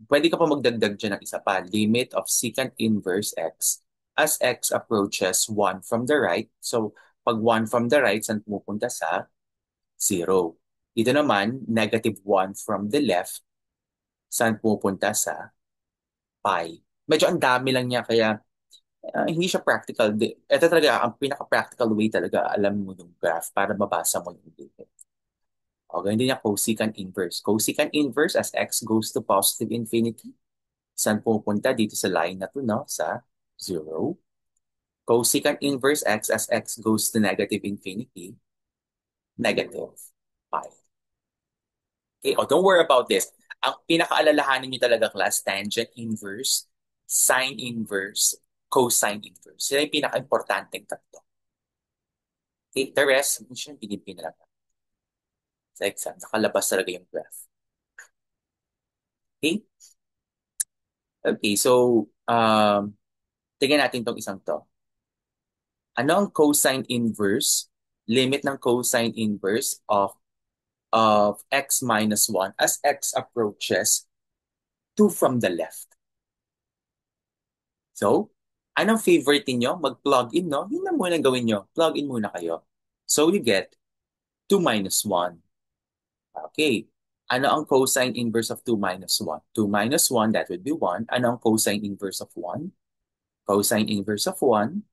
pwede ka pa magdagdag dyan ng isa pa. Limit of secant inverse x as x approaches 1 from the right. So pag 1 from the right, saan pumupunta? Sa 0. Dito naman, negative 1 from the left, saan pumupunta? Sa pi. Medyo ang dami lang niya, kaya hindi siya practical. Ito talaga, ang pinaka-practical way talaga, alam mo yung graph para mabasa mo yung limit. O, ganyan din yung cosecant inverse. Cosecant inverse as x goes to positive infinity. Saan pupunta? Dito sa line na to, no? Sa 0. Cosecant inverse x as x goes to negative infinity, negative pi. Okay, don't worry about this. Ang pinakaalalahanin niyo talaga, class, tangent inverse, sine inverse, cosine inverse. Sila yung pinaka-importanteng tatlo. Okay, the rest, pinipin na lang. Sa exam, nakalabas talaga yung graph. Okay? Okay, so, tingnan natin tong isang to. Ano ang cosine inverse? Limit ng cosine inverse of x minus 1 as x approaches 2 from the left. So, anong favorite niyo? Mag-plug in, no? Yun na muna gawin nyo. Plug in muna kayo. So, you get 2 minus 1. Okay. Ano ang cosine inverse of 2 minus 1? 2 minus 1, that would be 1. Ano ang cosine inverse of 1? Cosine inverse of 1.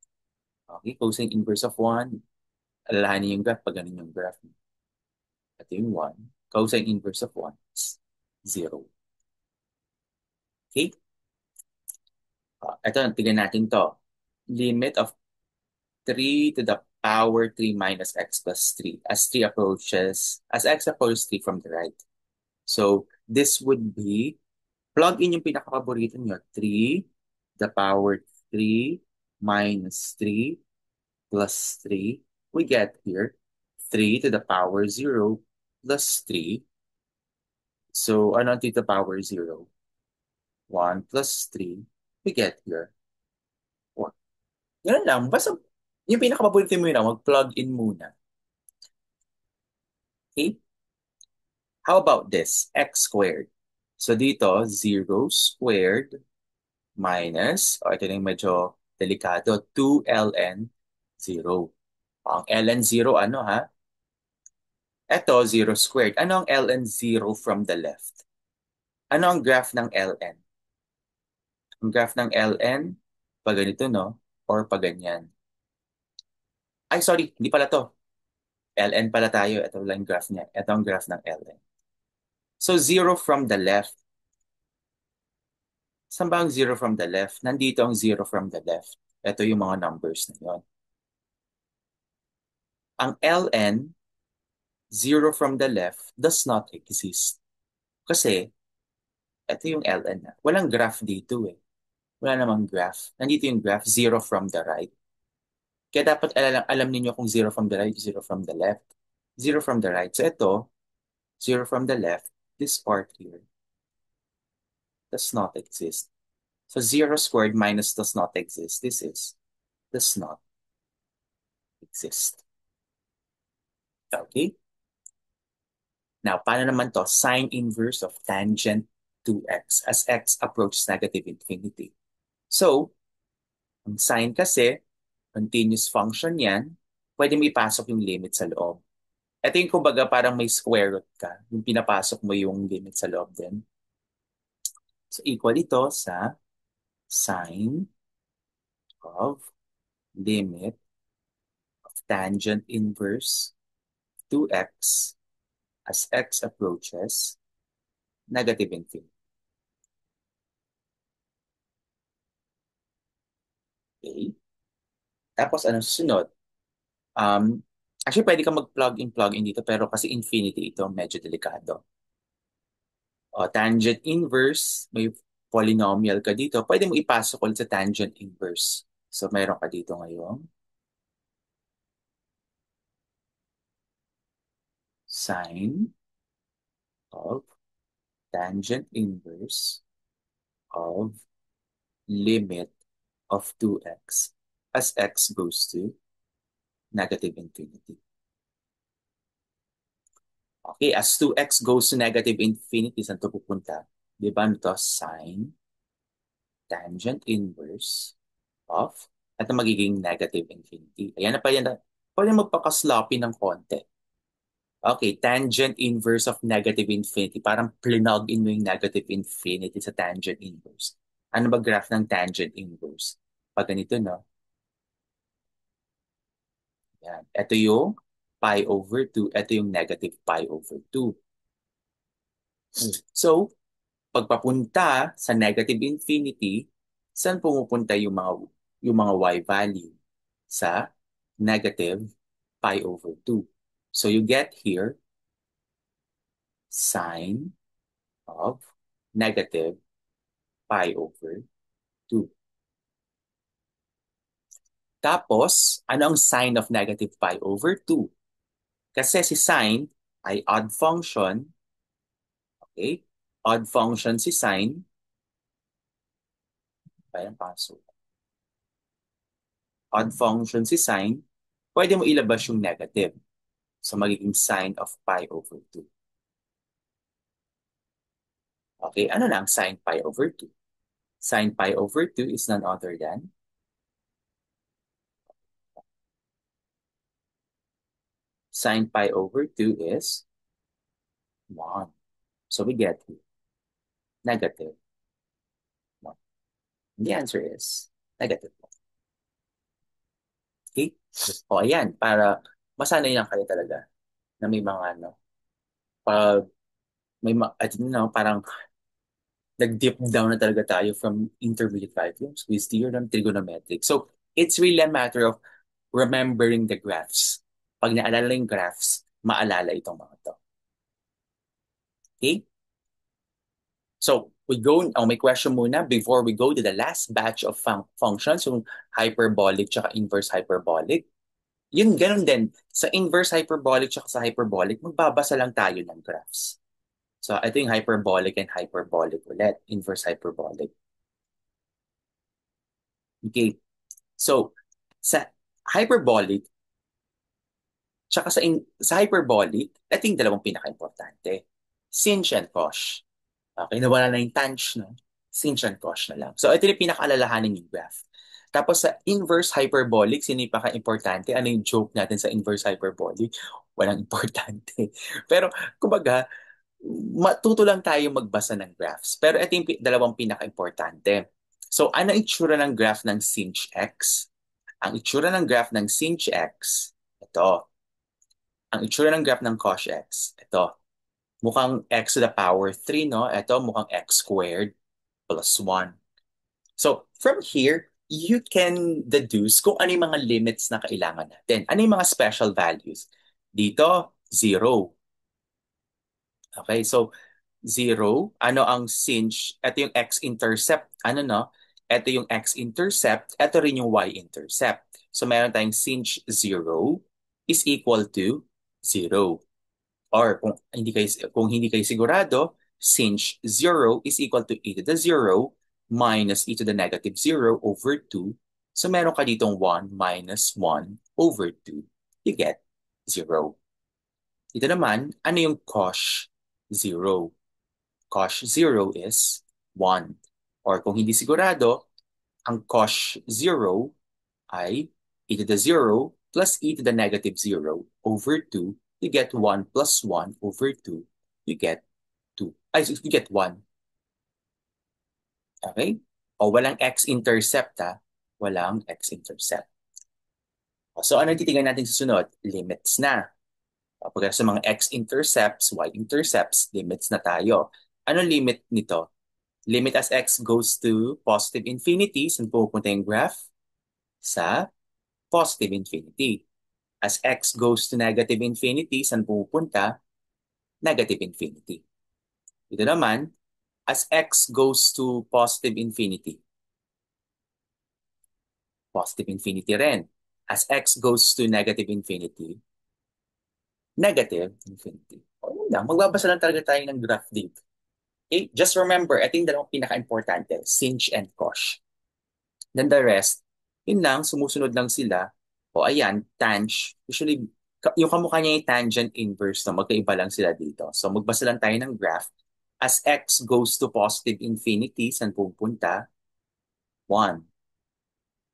Okay, cosine inverse of 1. Alalahanin yung graph pag ganun yung graph. Ito yung 1. Cosine inverse of 1 is 0. Okay? Ito, tignan natin to. Limit of 3 to the power 3 minus x plus 3 as x approaches 3 from the right. So, this would be, plug in yung pinaka-paborito nyo. 3 the power 3 minus 3 plus 3. We get here 3 to the power 0 plus 3. So, ano ang to the power 0? 1 plus 3, we get here 4. Ganun lang. Basta yung pinakapaborito mo yun, mag-plug in muna. Okay? How about this? X squared. So dito, 0 squared minus, ito na yung medyo delikado, 2ln 0. Ang ln 0, ano ha? Ito, 0 squared. Ano ang ln 0 from the left? Ano ang graph ng ln? Ang graph ng ln, pag ganito, no? Or pag ganyan. Ay, sorry, hindi pala to. ln pala tayo. Ito lang yung graph niya. Ito ang graph ng ln. So, 0 from the left. Saan ba ang 0 from the left? Nandito ang 0 from the left. Ito yung mga numbers na yun. Ang ln, 0 from the left, does not exist. Kasi, ito yung ln na. Walang graph dito eh. Wala namang graph. Nandito yung graph, 0 from the right. Kaya dapat alam ninyo kung 0 from the right, 0 from the left. 0 from the right. So ito, 0 from the left, this part here does not exist. So 0 squared minus does not exist. This is does not exist. Okay? Now, paano naman to? Sine inverse of tangent 2x as x approaches negative infinity. So, ang sine kasi, continuous function yan, pwede mo ipasok yung limit sa loob. Ito yung kumbaga parang may square root ka. Yung pinapasok mo yung limit sa loob din. So, equal ito sa sine of limit of tangent inverse 2x as x approaches negative infinity. Okay? Tapos, ano susunod? Um, actually, pwede ka mag-plug in dito, pero kasi infinity ito, medyo delikado. O, tangent inverse, may polynomial ka dito. Pwede mo ipasok ulit sa tangent inverse. So, mayroon ka dito ngayon. Sine of tangent inverse of limit of 2x as x goes to negative infinity. Okay, as 2x goes to negative infinity, saan ito pupunta? Di ba ito? Sine tangent inverse of at magiging negative infinity. Ayan na pa yan. Pwede magpaka-sloppy ng konti. Okay, tangent inverse of negative infinity. Parang plinug in mo yung negative infinity sa tangent inverse. Ano ba graph ng tangent inverse? Pag ganito, no? Yan. Ito yung pi over 2. Ito yung negative pi over 2. So, pagpapunta sa negative infinity, saan pumupunta yung mga y value? Sa negative pi over 2. So you get here sine of negative pi over 2. Tapos, ano ang sine of negative pi over 2? Kasi si sine ay odd function. Okay? Odd function si sine. Ayan, paso. Odd function si sine. Pwede mo ilabas yung negative. So magiging sine of pi over 2. Okay, ano na ang sine pi over 2? Sine pi over 2 is none other than sine pi over 2 is 1. So we get negative 1. The answer is negative 1. Okay? O ayan, para masanay lang kayo talaga na may mga ano, pag may parang nag-dip down na talaga tayo from intermediate calculus, Swiss theorem, trigonometric. So it's really a matter of remembering the graphs. Pag naalala yung graphs, maalala itong mga to. Okay? So, may question muna before we go to the last batch of functions, yung hyperbolic tsaka inverse hyperbolic. Yun, ganun din. Sa inverse hyperbolic tsaka sa hyperbolic, magbabasa lang tayo ng graphs. So, ito yung hyperbolic and hyperbolic ulit. Inverse hyperbolic. Okay. So, sa hyperbolic, tsaka sa hyperbolic, ito yung dalawang pinaka-importante. Sinh and cosh. Okay, nawala na yung tanh, no? Sinh and cosh na lang. So, ito yung pinaka-alalahanin yung graph. Tapos sa inverse hyperbolic, sino yung pinaka-importante? Ano yung joke natin sa inverse hyperbolic? Walang importante. Pero, kumbaga, matuto lang tayo magbasa ng graphs. Pero ito yung dalawang pinaka-importante. So, ano ang itsura ng graph ng sinh x? Ang itsura ng graph ng sinh x, ito. Ang itsura ng graph ng cosh x, ito. Mukhang x to the power 3, no? Ito, mukhang x squared plus 1. So, from here, you can deduce kung ano yung mga limits na kailangan natin. Ano yung mga special values? Dito, 0. Okay, so 0, ano ang sinh? Ito yung x-intercept. Ano no? Ito yung x-intercept. Ito rin yung y-intercept. So meron tayong sinh 0 is equal to 0. Or kung hindi kayo sigurado, sinh 0 is equal to e to the 0 minus e to the negative 0 over 2. So meron ka ditong 1 minus 1 over 2. You get 0. Dito naman, ano yung cosh 0? Cosh 0 is 1. Or kung hindi sigurado, ang cosh 0 ay e to the 0 plus e to the negative 0 over 2. You get 1 plus 1 over 2. You get 2. You get 1. Okay? O walang x-intercept ha. Walang x-intercept. So ano titingnan natin sa sunod? Limits na. Pagka sa mga x-intercepts, y-intercepts, limits na tayo. Ano limit nito? Limit as x goes to positive infinity, saan pupunta yung graph? Sa positive infinity. As x goes to negative infinity, saan pupunta? Negative infinity. Ito naman, as x goes to positive infinity rin. As x goes to negative infinity, negative infinity. O yun lang, magbabasa lang talaga tayo ng graph dito. Okay? Just remember, ito yung dalawang pinaka-importante, sinh and cosh. Then the rest, yun lang, sumusunod lang sila. O ayan, tanh. Usually, yung kamukha niya yung tangent inverse, no? Magkaiba lang sila dito. So magbasa lang tayo ng graph. As x goes to positive infinity, saan pupunta? 1.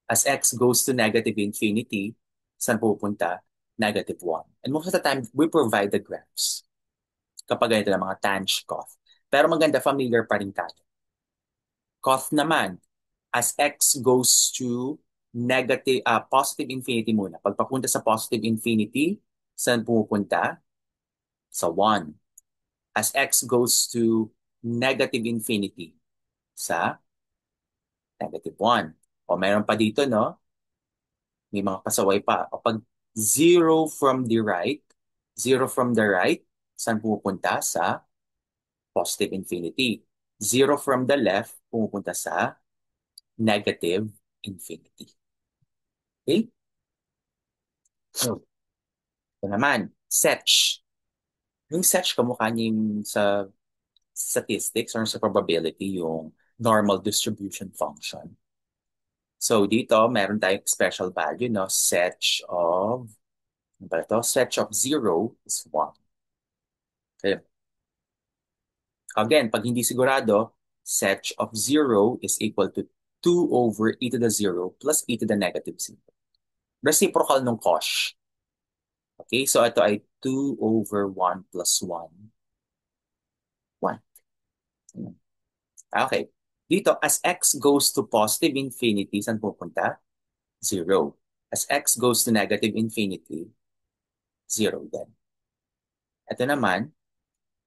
As x goes to negative infinity, saan pupunta? Negative 1. And most of the time, we provide the graphs kapag ganito na mga tanh, coth. Pero maganda, familiar pa rin tayo. Coth naman, as x goes to positive infinity muna. Pag papunta sa positive infinity, saan pupunta? Sa 1. As x goes to negative infinity, sa negative 1. O meron pa dito, no? May mga pasaway pa. O pag 0 from the right, 0 from the right, saan pupunta? Sa positive infinity. 0 from the left, pupunta sa negative infinity. Okay? So, ito naman, Sech. Yung Sech, kamukha niya yung sa statistics or sa probability, yung normal distribution function. So, dito, meron tayong special value, no? Sech of, ano ba ito? Sech of 0 is 1. Okay. Again, pag hindi sigurado, sech of 0 is equal to 2 over e to the 0 plus e to the negative 0. Reciprocal ng cosh. Okay, so ito ay 2 over 1 plus 1. 1. Okay. Dito, as x goes to positive infinity, saan pupunta? 0. As x goes to negative infinity, 0 din. Ito naman,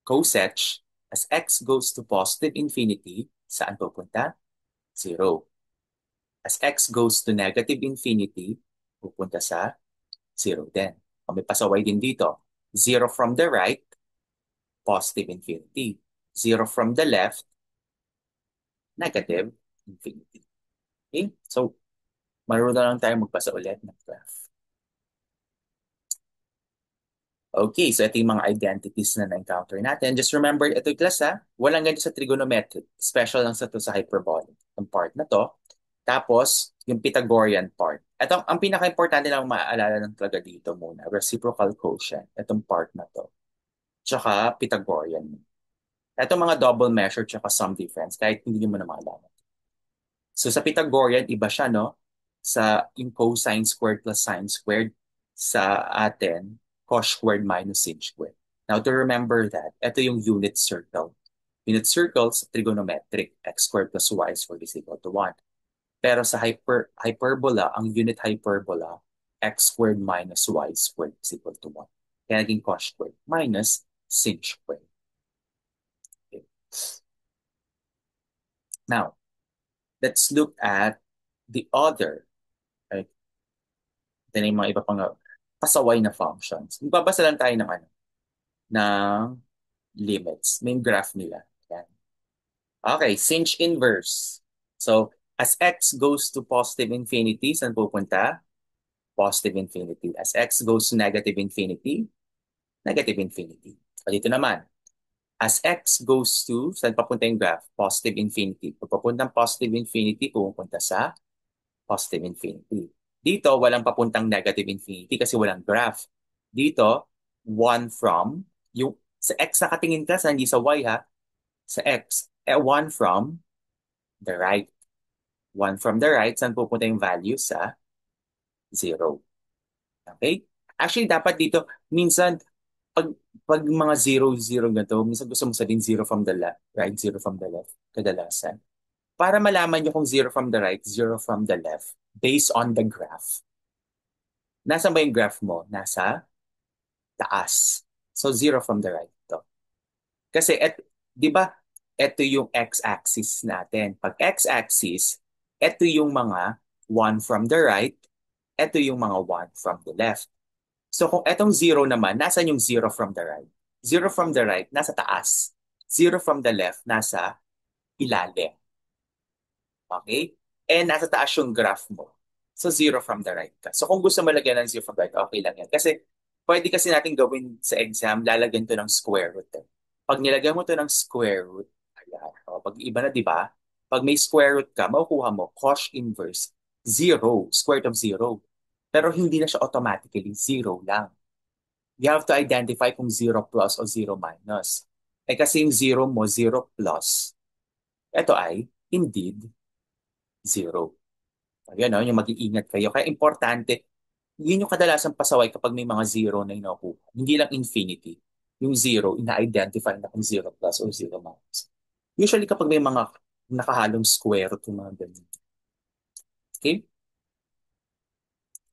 cosech, as x goes to positive infinity, saan pupunta? 0. As x goes to negative infinity, pupunta sa 0 din. O may pasaway din dito. 0 from the right, positive infinity. 0 from the left, negative infinity. Okay? So, marunong lang tayo magbasa ulit ng graph. Okay, so ito yung mga identities na na-encounter natin. Just remember, ito yung class ha, walang ganito sa trigonometric. Special lang sa to sa hyperbolic. Ang part na to. Tapos, yung Pythagorean part. Ito, ang pinaka-importante lang maaalala ng talaga dito muna, reciprocal quotient. Itong part na to. Tsaka Pythagorean. Ito mga double measure tsaka sum difference, kahit hindi mo na maalala. So sa Pythagorean, iba siya, no? Sa yung cosine squared plus sine squared, sa atin, cos squared minus sin squared. Now, to remember that, ito yung unit circle. Unit circle sa trigonometric, x squared plus y squared is equal to 1. Pero sa hyperbola, ang unit hyperbola, x squared minus y squared is equal to 1. Kaya naging cos squared minus sin squared. Okay. Now, let's look at the other, right? Ito na yung mga iba pang pasaway na functions. Magbabasa lang tayo ng ng limits. May graph nila. Yan. Okay, sinh inverse. So, as x goes to positive infinity, saan pupunta? Positive infinity. As x goes to negative infinity, negative infinity. O dito naman, as x goes to, saan papunta yung graph? Positive infinity. Pag papuntang positive infinity, pupunta sa positive infinity. Dito, walang papuntang negative infinity kasi walang graph. Dito, one from, yung sa x nakatingin ka, sa hindi sa y ha, sa x, one from the right. One from the right, saan pupunta yung value? Sa 0. Okay? Actually, dapat dito, minsan, pag, pag mga 0, 0 ganito, minsan gusto mo sabihin 0 from the left, right? 0 from the left, kadalasan. Para malaman nyo kung 0 from the right, 0 from the left, based on the graph. Nasaan ba yung graph mo? Nasa taas. So, 0 from the right to. Kasi, di ba, ito yung x-axis natin. Pag x-axis, ito yung mga 1 from the right, ito yung mga 1 from the left. So, kung etong 0 naman, nasan yung 0 from the right? 0 from the right, nasa taas. 0 from the left, nasa ilalim. Okay? And nasa taas yung graph mo. So, 0 from the right ka. So, kung gusto mo lagyan ng 0 from the right, okay lang yan. Kasi, pwede kasi natin gawin sa exam, lalagyan to ng square root. Eh. Pag nilagyan mo to ng square root, ayan. O, pag iba na, di ba? Pag may square root ka, makukuha mo cos inverse 0, square root of 0. Pero hindi na siya automatically 0 lang. You have to identify kung 0 plus o 0 minus. Eh kasi yung 0 mo, 0 plus, ito ay indeed 0. Ayan, no? Yung mag-iingat kayo. Kaya importante, yun yung kadalasang pasaway kapag may mga zero na inakuha. Hindi lang infinity. Yung zero, ina-identify na kung zero plus or zero minus. Usually kapag may mga nakahalong square root yung mga ganyan. Okay?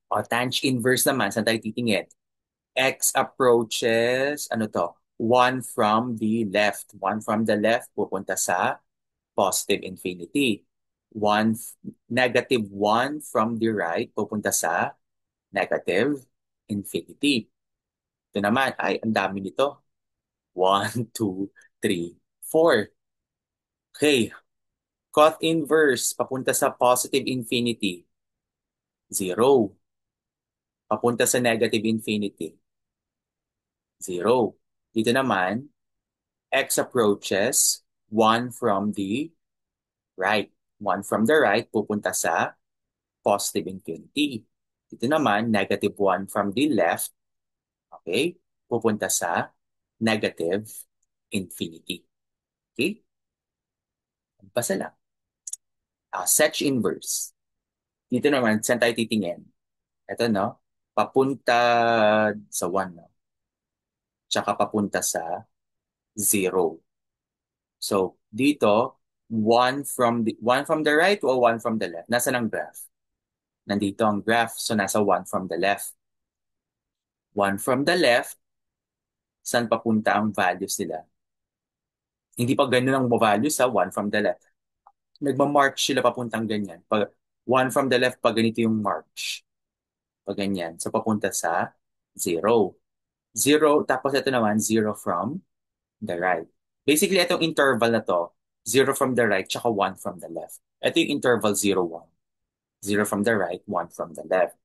O, tang inverse naman, saan tayo titingin? X approaches, ano to? 1 from the left. 1 from the left, pupunta sa positive infinity. Negative 1 from the right, pupunta sa negative infinity. Ito naman, ay, ang dami nito. 1, 2, 3, 4. Okay. Cot inverse, papunta sa positive infinity. 0. Papunta sa negative infinity. 0. Dito naman, x approaches 1 from the right. 1 from the right, pupunta sa positive infinity. Dito naman, negative 1 from the left, okay, pupunta sa negative infinity. Okay? Basta lang. Sech inverse. Dito naman, saan tayo titingin? Ito, no? Papunta sa 1, no? Tsaka papunta sa 0. So, dito, 1 from the right o 1 from the left? Nasaan ang graph? Nandito ang graph. So, nasa 1 from the left. 1 from the left, saan papunta ang values nila? Hindi pa ganun ang values sa 1 from the left. Nagmamarch sila papuntang ganyan. Pag 1 from the left, pag ganito yung march. Pag ganyan. So, papunta sa 0. 0, tapos ito naman, 0 from the right. Basically, itong interval na to, 0 from the right, tsaka 1 from the left. Ito yung interval 0, 1. 0 from the right, 1 from the left.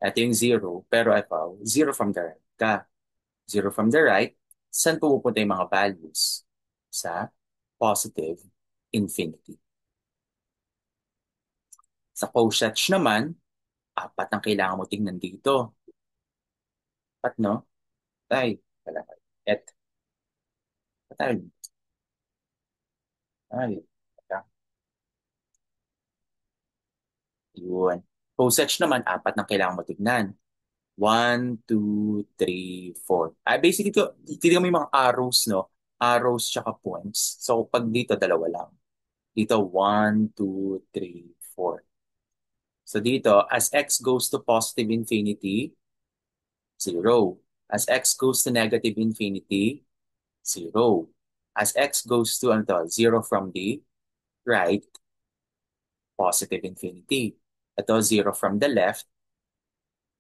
Ito yung 0, pero ito, 0 from the right ka. 0 from the right, saan pupunta yung mga values? Sa positive infinity. Sa Coshach naman, apat ang kailangan mo tingnan dito. Apat, no? Ay, wala. Et, patay. Ay, wala. Yun. Coshach naman, apat ang kailangan mo tignan. 1, 2, 3, 4. Basically, titignan mo yung mga arrows, no? Arrows tsaka points. So, pag dito, dalawa lang. Dito, 1, 2, 3, 4. So, dito, as x goes to positive infinity, 0. As x goes to negative infinity, 0. As x goes to, ano to, 0 from the right, positive infinity. Ito, 0 from the left,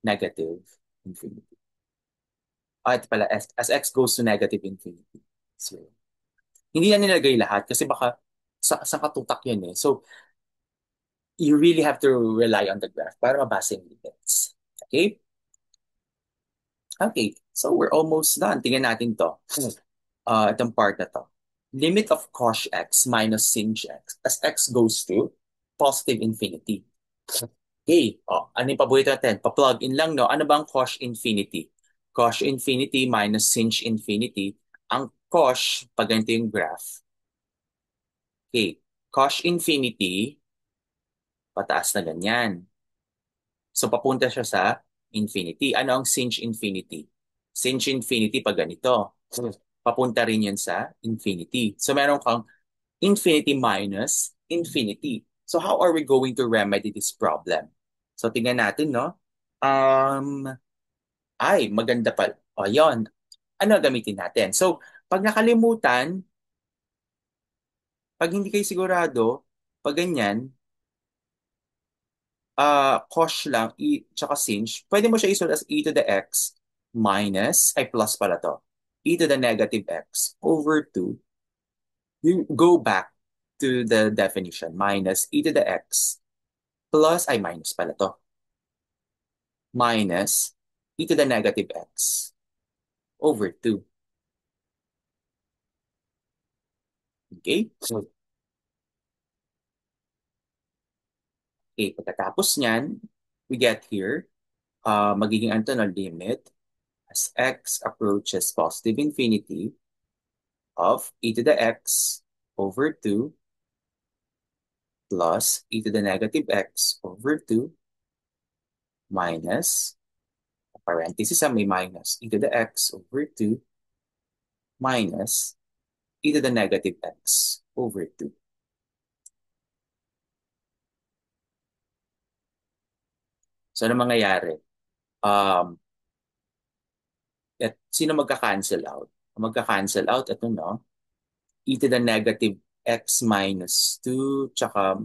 negative infinity. Ito pala, as x goes to negative infinity, 0. Hindi na nilagay lahat kasi baka sa katutak yun eh. So, you really have to rely on the graph para mabasa yung limits. Okay? Okay. So, we're almost done. Tingnan natin to. Itong part na to. Limit of cosh x minus sinh x as x goes to positive infinity. Okay. Ano yung paborito natin? Pa-plug in lang, no? Ano ba ang cosh infinity? Cosh infinity minus sinh infinity. Ang cosh, pag ganito yung graph, okay, cosh infinity, pataas na ganyan. So, papunta siya sa infinity. Ano ang sinh infinity? Sinh infinity pag ganito. Papunta rin yan sa infinity. So, meron kang infinity minus infinity. So, how are we going to remedy this problem? So, tingnan natin, no? Um, maganda pa. O, yun. Ano gamitin natin? So, pag nakalimutan, pag hindi kayo sigurado, pag ganyan, cosh lang, tsaka sinh, pwede mo siya isulat as e to the x minus, ay plus pala to, e to the negative x over 2. You go back to the definition, minus e to the x plus, ay minus pala to, minus e to the negative x over 2. Okay? So, okay, pagkatapos niyan, we get here, magiging ano to na limit as x approaches positive infinity of e to the x over 2 plus e to the negative x over 2 minus, parenthesis may minus, e to the x over 2 minus e to the negative x over 2. So, ano mangyayari? Um, sino magka-cancel out? Magka-cancel out, ito no? E to the negative x minus 2, tsaka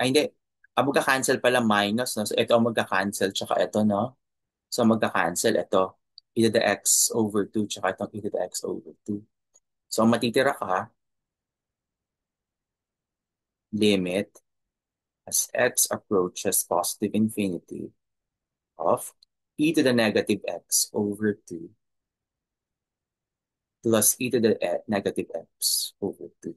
hindi. Magka-cancel pala minus, no? So, ito ang magka-cancel, tsaka ito, no? So, magka-cancel, ito. E to the x over 2, tsaka itong e to the x over 2. So, ang matitira ka, limit as x approaches positive infinity of e to the negative x over 2 plus e to the negative x over 2.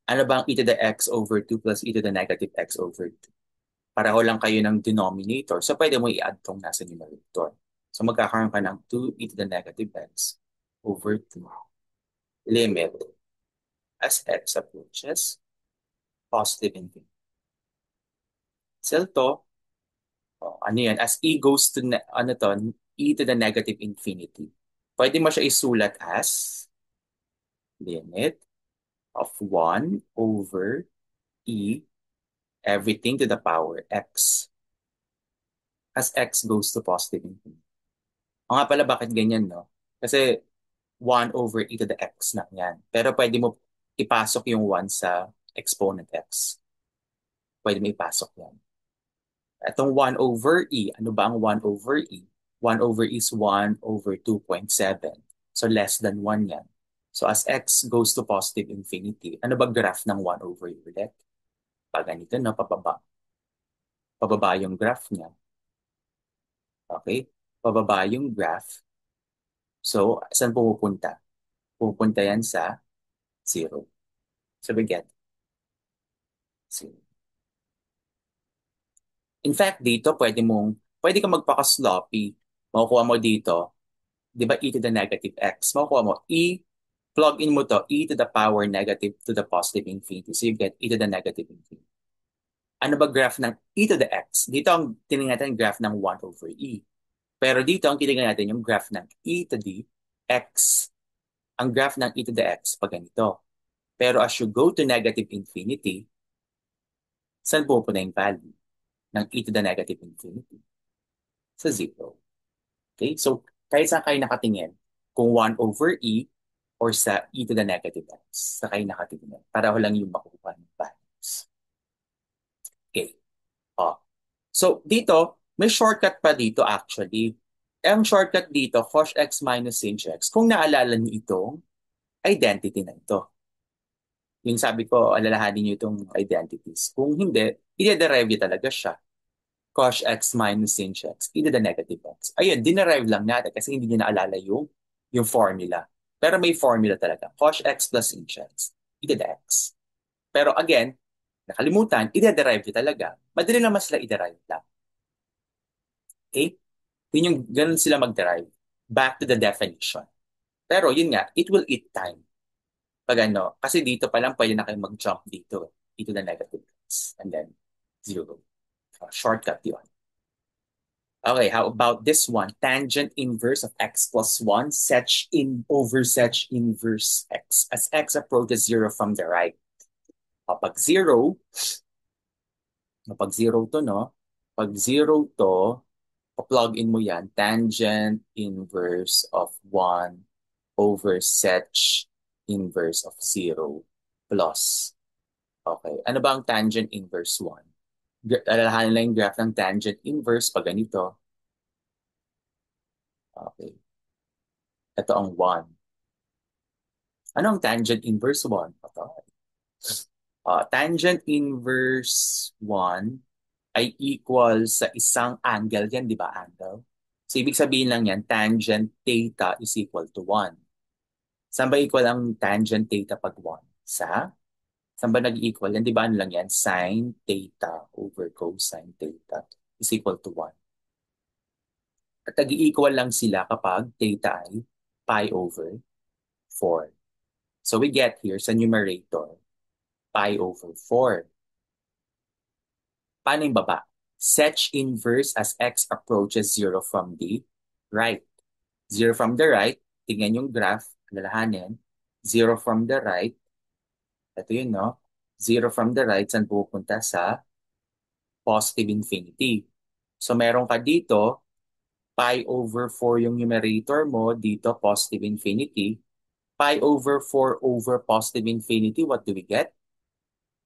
Ano ba ang e to the x over 2 plus e to the negative x over 2? Pareho lang kayo ng denominator. So, pwede mo i-add tong nasa numerator. So, magkakaroon ka ng 2 e to the negative x over 2 limit as x approaches positive infinity. So, to, ano yan? As e goes to, ano to, e to the negative infinity. Pwede mo siya isulat as limit of 1 over e everything to the power x as x goes to positive infinity. O nga pala, bakit ganyan, no? Kasi 1 over e to the x na yan. Pero pwede mo ipasok yung 1 sa exponent x. Pwede mo ipasok yan. Itong 1 over e, ano ba ang 1 over e? 1 over e is 1 over 2.7. So less than 1 yan. So as x goes to positive infinity, ano ba graph ng 1 over e ulit? Pag ganito na, pababa. Pababa yung graph niya. Okay? pababa yung graph. So, saan pupunta? Pupunta yan sa 0. So, we get 0. In fact, dito pwede ka magpaka-sloppy. Makukuha mo dito, di ba, e to the negative x. Makukuha mo, plug in mo to, e to the power negative to the positive infinity. So you get e to the negative infinity. Ano ba graph ng e to the x? Dito ang tinignan natin yung graph ng 1 over e. Pero dito ang tinignan natin yung graph ng e to the x. Ang graph ng e to the x pag ganito. Pero as you go to negative infinity, saan pupunta yung value ng e to the negative infinity? Sa 0. Okay? So, kahit saan kayo nakatingin, kung 1 over e or sa e to the negative x, sa kayo nakatingin. Para lang yung makukuha ng values. Okay. Oh. So, dito, may shortcut pa dito actually. Ang shortcut dito, cos x minus sin x, kung naalala niyo itong identity na ito. Yung sabi ko, alalahanin niyo itong identities. Kung hindi, i-derive niyo talaga siya. Cos x minus sin x, e to the negative x. Ayun, dinerive lang natin kasi hindi niyo naalala yung formula. Pero may formula talaga. Cos x plus sin x, e to the x. Pero again, nakalimutan, i-derive niyo talaga. Madali naman sila i-derive lang. Okay? Yun yung ganun sila mag-derive. Back to the definition. Pero yun nga, it will eat time. Pag ano, kasi dito pa lang pwede na kayo mag-jump dito. Dito na negative x. And then, 0. Shortcut yun. Okay, how about this one? Tangent inverse of x plus 1 sec in over sec inverse x as x approaches 0 from the right. Kapag 0, kapag 0 to, no? Pag 0 to, plug in mo yan, tangent inverse of 1 over sec inverse of 0 plus. Okay, ano ba ang tangent inverse 1? Alalahanin lang yung graph ng tangent inverse pag ganito. Okay. Ito ang 1. Ano ang tangent inverse 1? Tangent inverse 1 ay equal sa isang angle yan, di ba? Angle. So, ibig sabihin lang yan, tangent theta is equal to 1. Saan ba equal ang tangent theta pag 1? Saan ba nag-equal yan? Di ba ano lang yan? Sin theta over cosine theta is equal to 1. At nag-equal lang sila kapag theta ay pi over 4. So we get here sa numerator, pi over 4. Paano yung baba? Sec inverse as x approaches 0 from the right. 0 from the right, tingnan yung graph, alalahanin. 0 from the right, ito yun, no? 0 from the right, saan pupunta? Sa positive infinity. So meron ka dito, pi over 4 yung numerator mo, dito positive infinity. Pi over 4 over positive infinity, what do we get?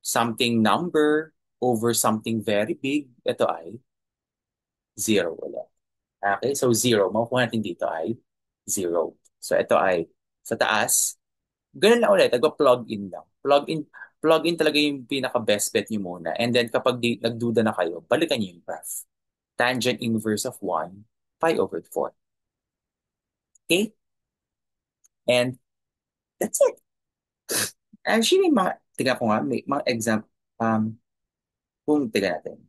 Something number over something very big, ito ay 0 ulit. Okay, so 0. Makukuha natin dito ay 0. So ito ay sa taas. Ganun lang ulit, nagpa-plug in lang. Plug in talaga yung pinaka-best bet nyo muna. And then kapag nagduda na kayo, balikan nyo yung graph. Tangent inverse of 1, pi over 4. Okay? And that's it. Actually, tiga ko nga, may mga exam, kung tiga natin.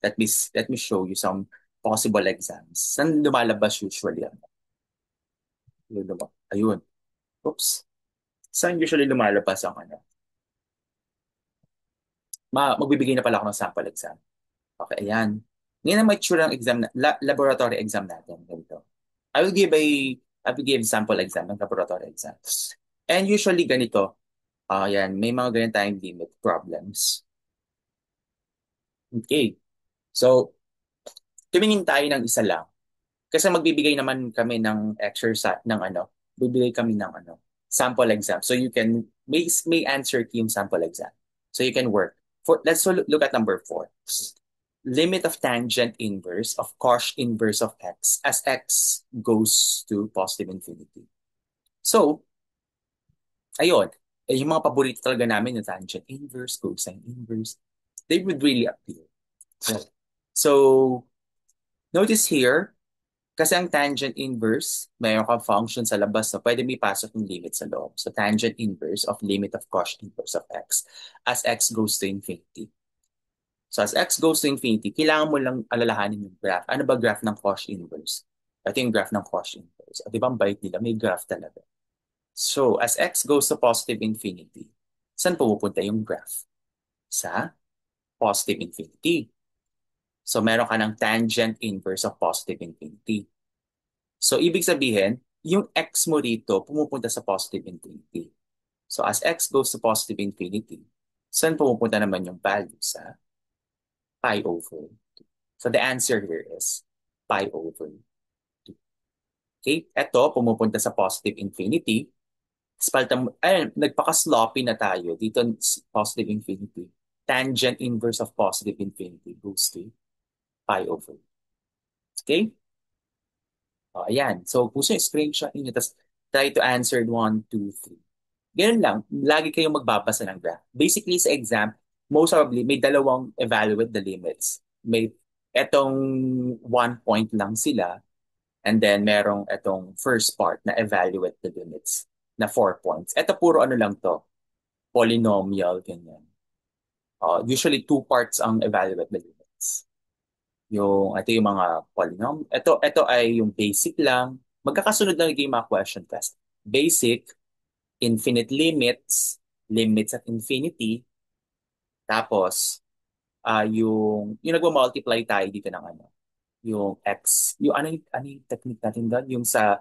Let me show you some possible exams. Saan lumalabas usually yan? Ayun. Oops. Saan usually lumalabas ang ano? Magbibigay na pala ako ng sample exam. Okay, ayan. Ngayon na may tsura ng exam, laboratory exam natin. Ganito. I will give a, I will give sample exam ng laboratory exam. And usually ganito, ayan, may mga ganyan tayong limit problems. Okay. So, tumingin tayo ng isa lang. Kasi magbibigay naman kami ng exercise, ng ano, bibigay kami ng ano, sample exam. So you can, may answer key yung sample exam. So you can work. Let's look at number 4. Limit of tangent inverse of cos inverse of x as x goes to positive infinity. So, ayun. Yung mga paborito talaga namin, yung tangent inverse, cosine inverse, they would really appear. So, Notice here, kasi ang tangent inverse, mayroon kang function sa labas na pwede may pasok ng limit sa loob. So tangent inverse of limit of cosh inverse of x as x goes to infinity. So as x goes to infinity, kailangan mo lang alalahanin yung graph. Ano ba graph ng cosh inverse? Ito yung graph ng cosh inverse. Di ba ang bait nila? May graph talaga. So as x goes to positive infinity, saan pupunta yung graph? Sa positive infinity. So meron ka ng tangent inverse of positive infinity. So ibig sabihin, yung x mo rito pumupunta sa positive infinity. So as x goes to positive infinity, saan pumupunta naman yung value? Sa pi over 2. So the answer here is pi over 2. Okay? Ito, pumupunta sa positive infinity. Ayun, nagpaka-sloppy na tayo dito sa positive infinity. Tangent inverse of positive infinity goes to pi over 2. Okay? O, ayan. So, kung siya screenshot niyo, tapos try to answer 1, 2, 3. Ganun lang. Lagi kayong magbabasa ng graph. Basically, sa exam, most probably, may dalawang evaluate the limits. May etong 1 point lang sila, and then merong etong first part na evaluate the limits na 4 points. Ito puro ano lang to, polynomial, ganyan. Usually 2 parts ang evaluate the limits. Ito yung mga polynomial. Ito ay yung basic lang. Magkakasunod lang yung mga question test. Basic, infinite limits, limits at infinity, tapos yung nagmo-multiply tayo dito ng ano, yung x, yung ano yung technique natin doon, yung sa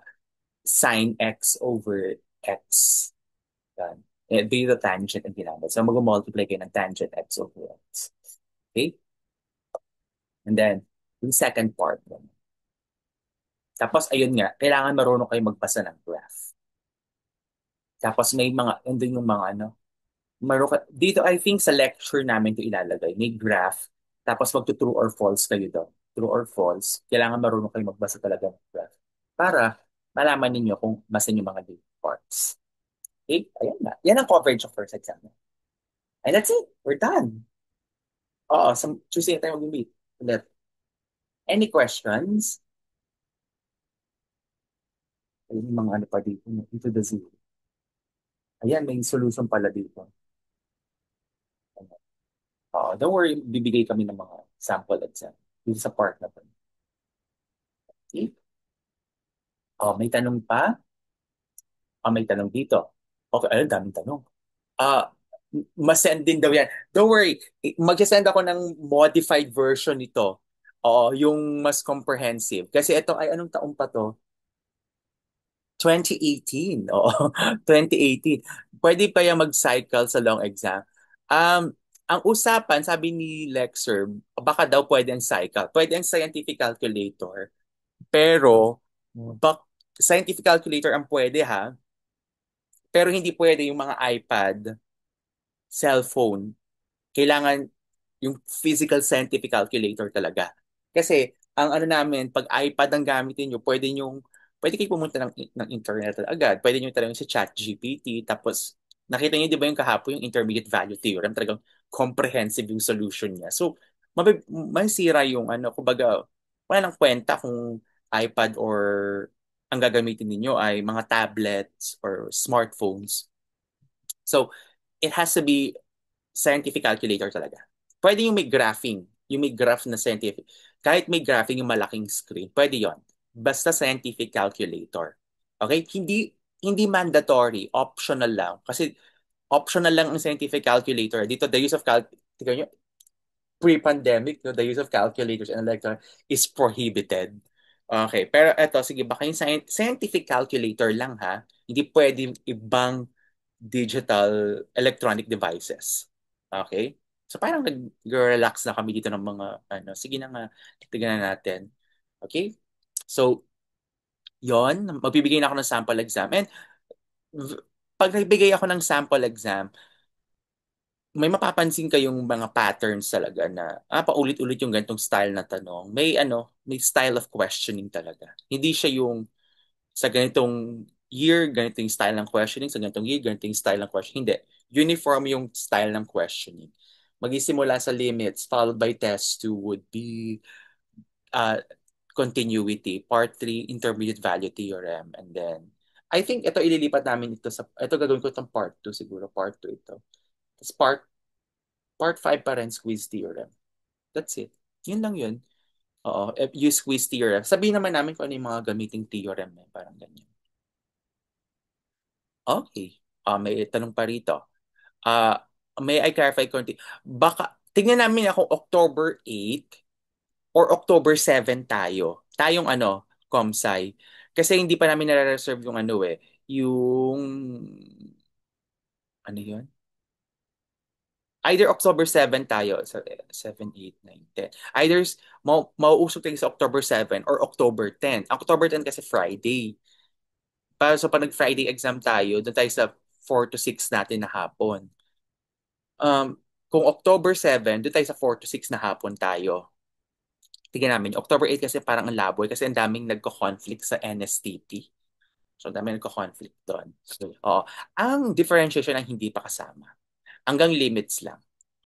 sin x over x. Yan. Dito tangent ang ginamit. So mag-multiply kayo ng tangent x over x. Okay? And then, yung second part. Tapos ayun nga, kailangan marunong kayo magbasa ng graph. Tapos may mga, andun yung mga ano, dito I think sa lecture namin to ilalagay, may graph, tapos magto-true or false kayo daw. True or false, kailangan marunong kayo magbasa talaga ng graph. Para malaman ninyo kung masan yung mga data parts. Okay? Ayan na. Yan ang coverage of first exam. And that's it. We're done. Oo, sa Tuesday tayo mag-meet. Ulit. Any questions? Ayun yung mga ano pa dito. Into the zero. Ayan, may solution pala dito. Don't worry, bibigay kami ng mga sample exam. Dito sa part na to. Okay? May tanong pa? May tanong dito. Okay, ayun, daming tanong. Ah, masend din daw yan. Don't worry, mag-send ako ng modified version nito. Yung mas comprehensive. Kasi ito ay anong taong pa to? 2018. Oo, 2018. Pwede pa yung mag-cycle sa long exam. Ang usapan, sabi ni Lexer, baka daw pwede ang cycle. Pwede ang scientific calculator. Pero, scientific calculator ang pwede ha. Pero hindi pwede yung mga iPad, cellphone. Kailangan yung physical scientific calculator talaga. Kasi ang ano namin, pag iPad ang gamitin nyo, pwede kayo pumunta ng internet agad. Pwede nyo talagang sa ChatGPT. Tapos, nakita nyo di ba yung kahapon yung intermediate value theorem, talagang comprehensive yung solution niya. So, masira yung ano, kumbaga, wala nang kwenta kung iPad or ang gagamitin ninyo ay mga tablets or smartphones. So, it has to be scientific calculator talaga. Pwede yung may graphing, yung may graph na scientific. Kahit may graphing yung malaking screen, pwede yon. Basta scientific calculator. Okay? Hindi mandatory, optional lang. Kasi optional lang ang scientific calculator. Dito, the use of pre-pandemic, no, the use of calculators and electron is prohibited. Okay, pero eto, sige, baka yung scientific calculator lang ha, hindi pwede ibang digital electronic devices. Okay? So parang nag-relax na kami dito ng mga ano. Sige na nga, tignan na natin. Okay? So, yon, magbibigay na ako ng sample exam. And pag nagbigay ako ng sample exam, may mapapansin kayong mga patterns talaga na paulit-ulit yung ganitong style na tanong. May style of questioning talaga. Hindi siya yung sa ganitong year, ganito yung style ng questioning, sa ganitong year, ganito yung style ng questioning. Hindi. Uniform yung style ng questioning. Magisimula sa limits, followed by test 2 would be uh, continuity. Part 3 intermediate value theorem. And then, I think ito ililipat namin ito gagawin ko itong part 2 siguro. Part 2 ito. Tapos part 5 pa rin squeeze theorem. That's it. Yun lang yun. Oo, use squeeze theorem. Sabihin naman namin kung ano yung mga gamiting theorem. Parang ganyan. Okay. May tanong pa rito. Ah, may I clarify konti? Baka, tingnan namin kung October 8 or October 7 tayo. Tayong ano, Comsci. Kasi hindi pa namin nare-reserve yung ano yung, ano yun? Either October 7 tayo, 7, 8, 9, 10. Either mauusog tayo sa October 7 or October 10. Ang October 10 kasi Friday. So pag nag-Friday exam tayo, doon tayo sa 4 to 6 natin na hapon. Kung October 7, doon tayo sa 4 to 6 na hapon tayo. Tignan namin. October 8 kasi parang ang laboy kasi ang daming nagko-conflict sa NSTP. So, ang daming nagko-conflict doon. Oo. Ang differentiation ang hindi pa kasama. Hanggang limits lang.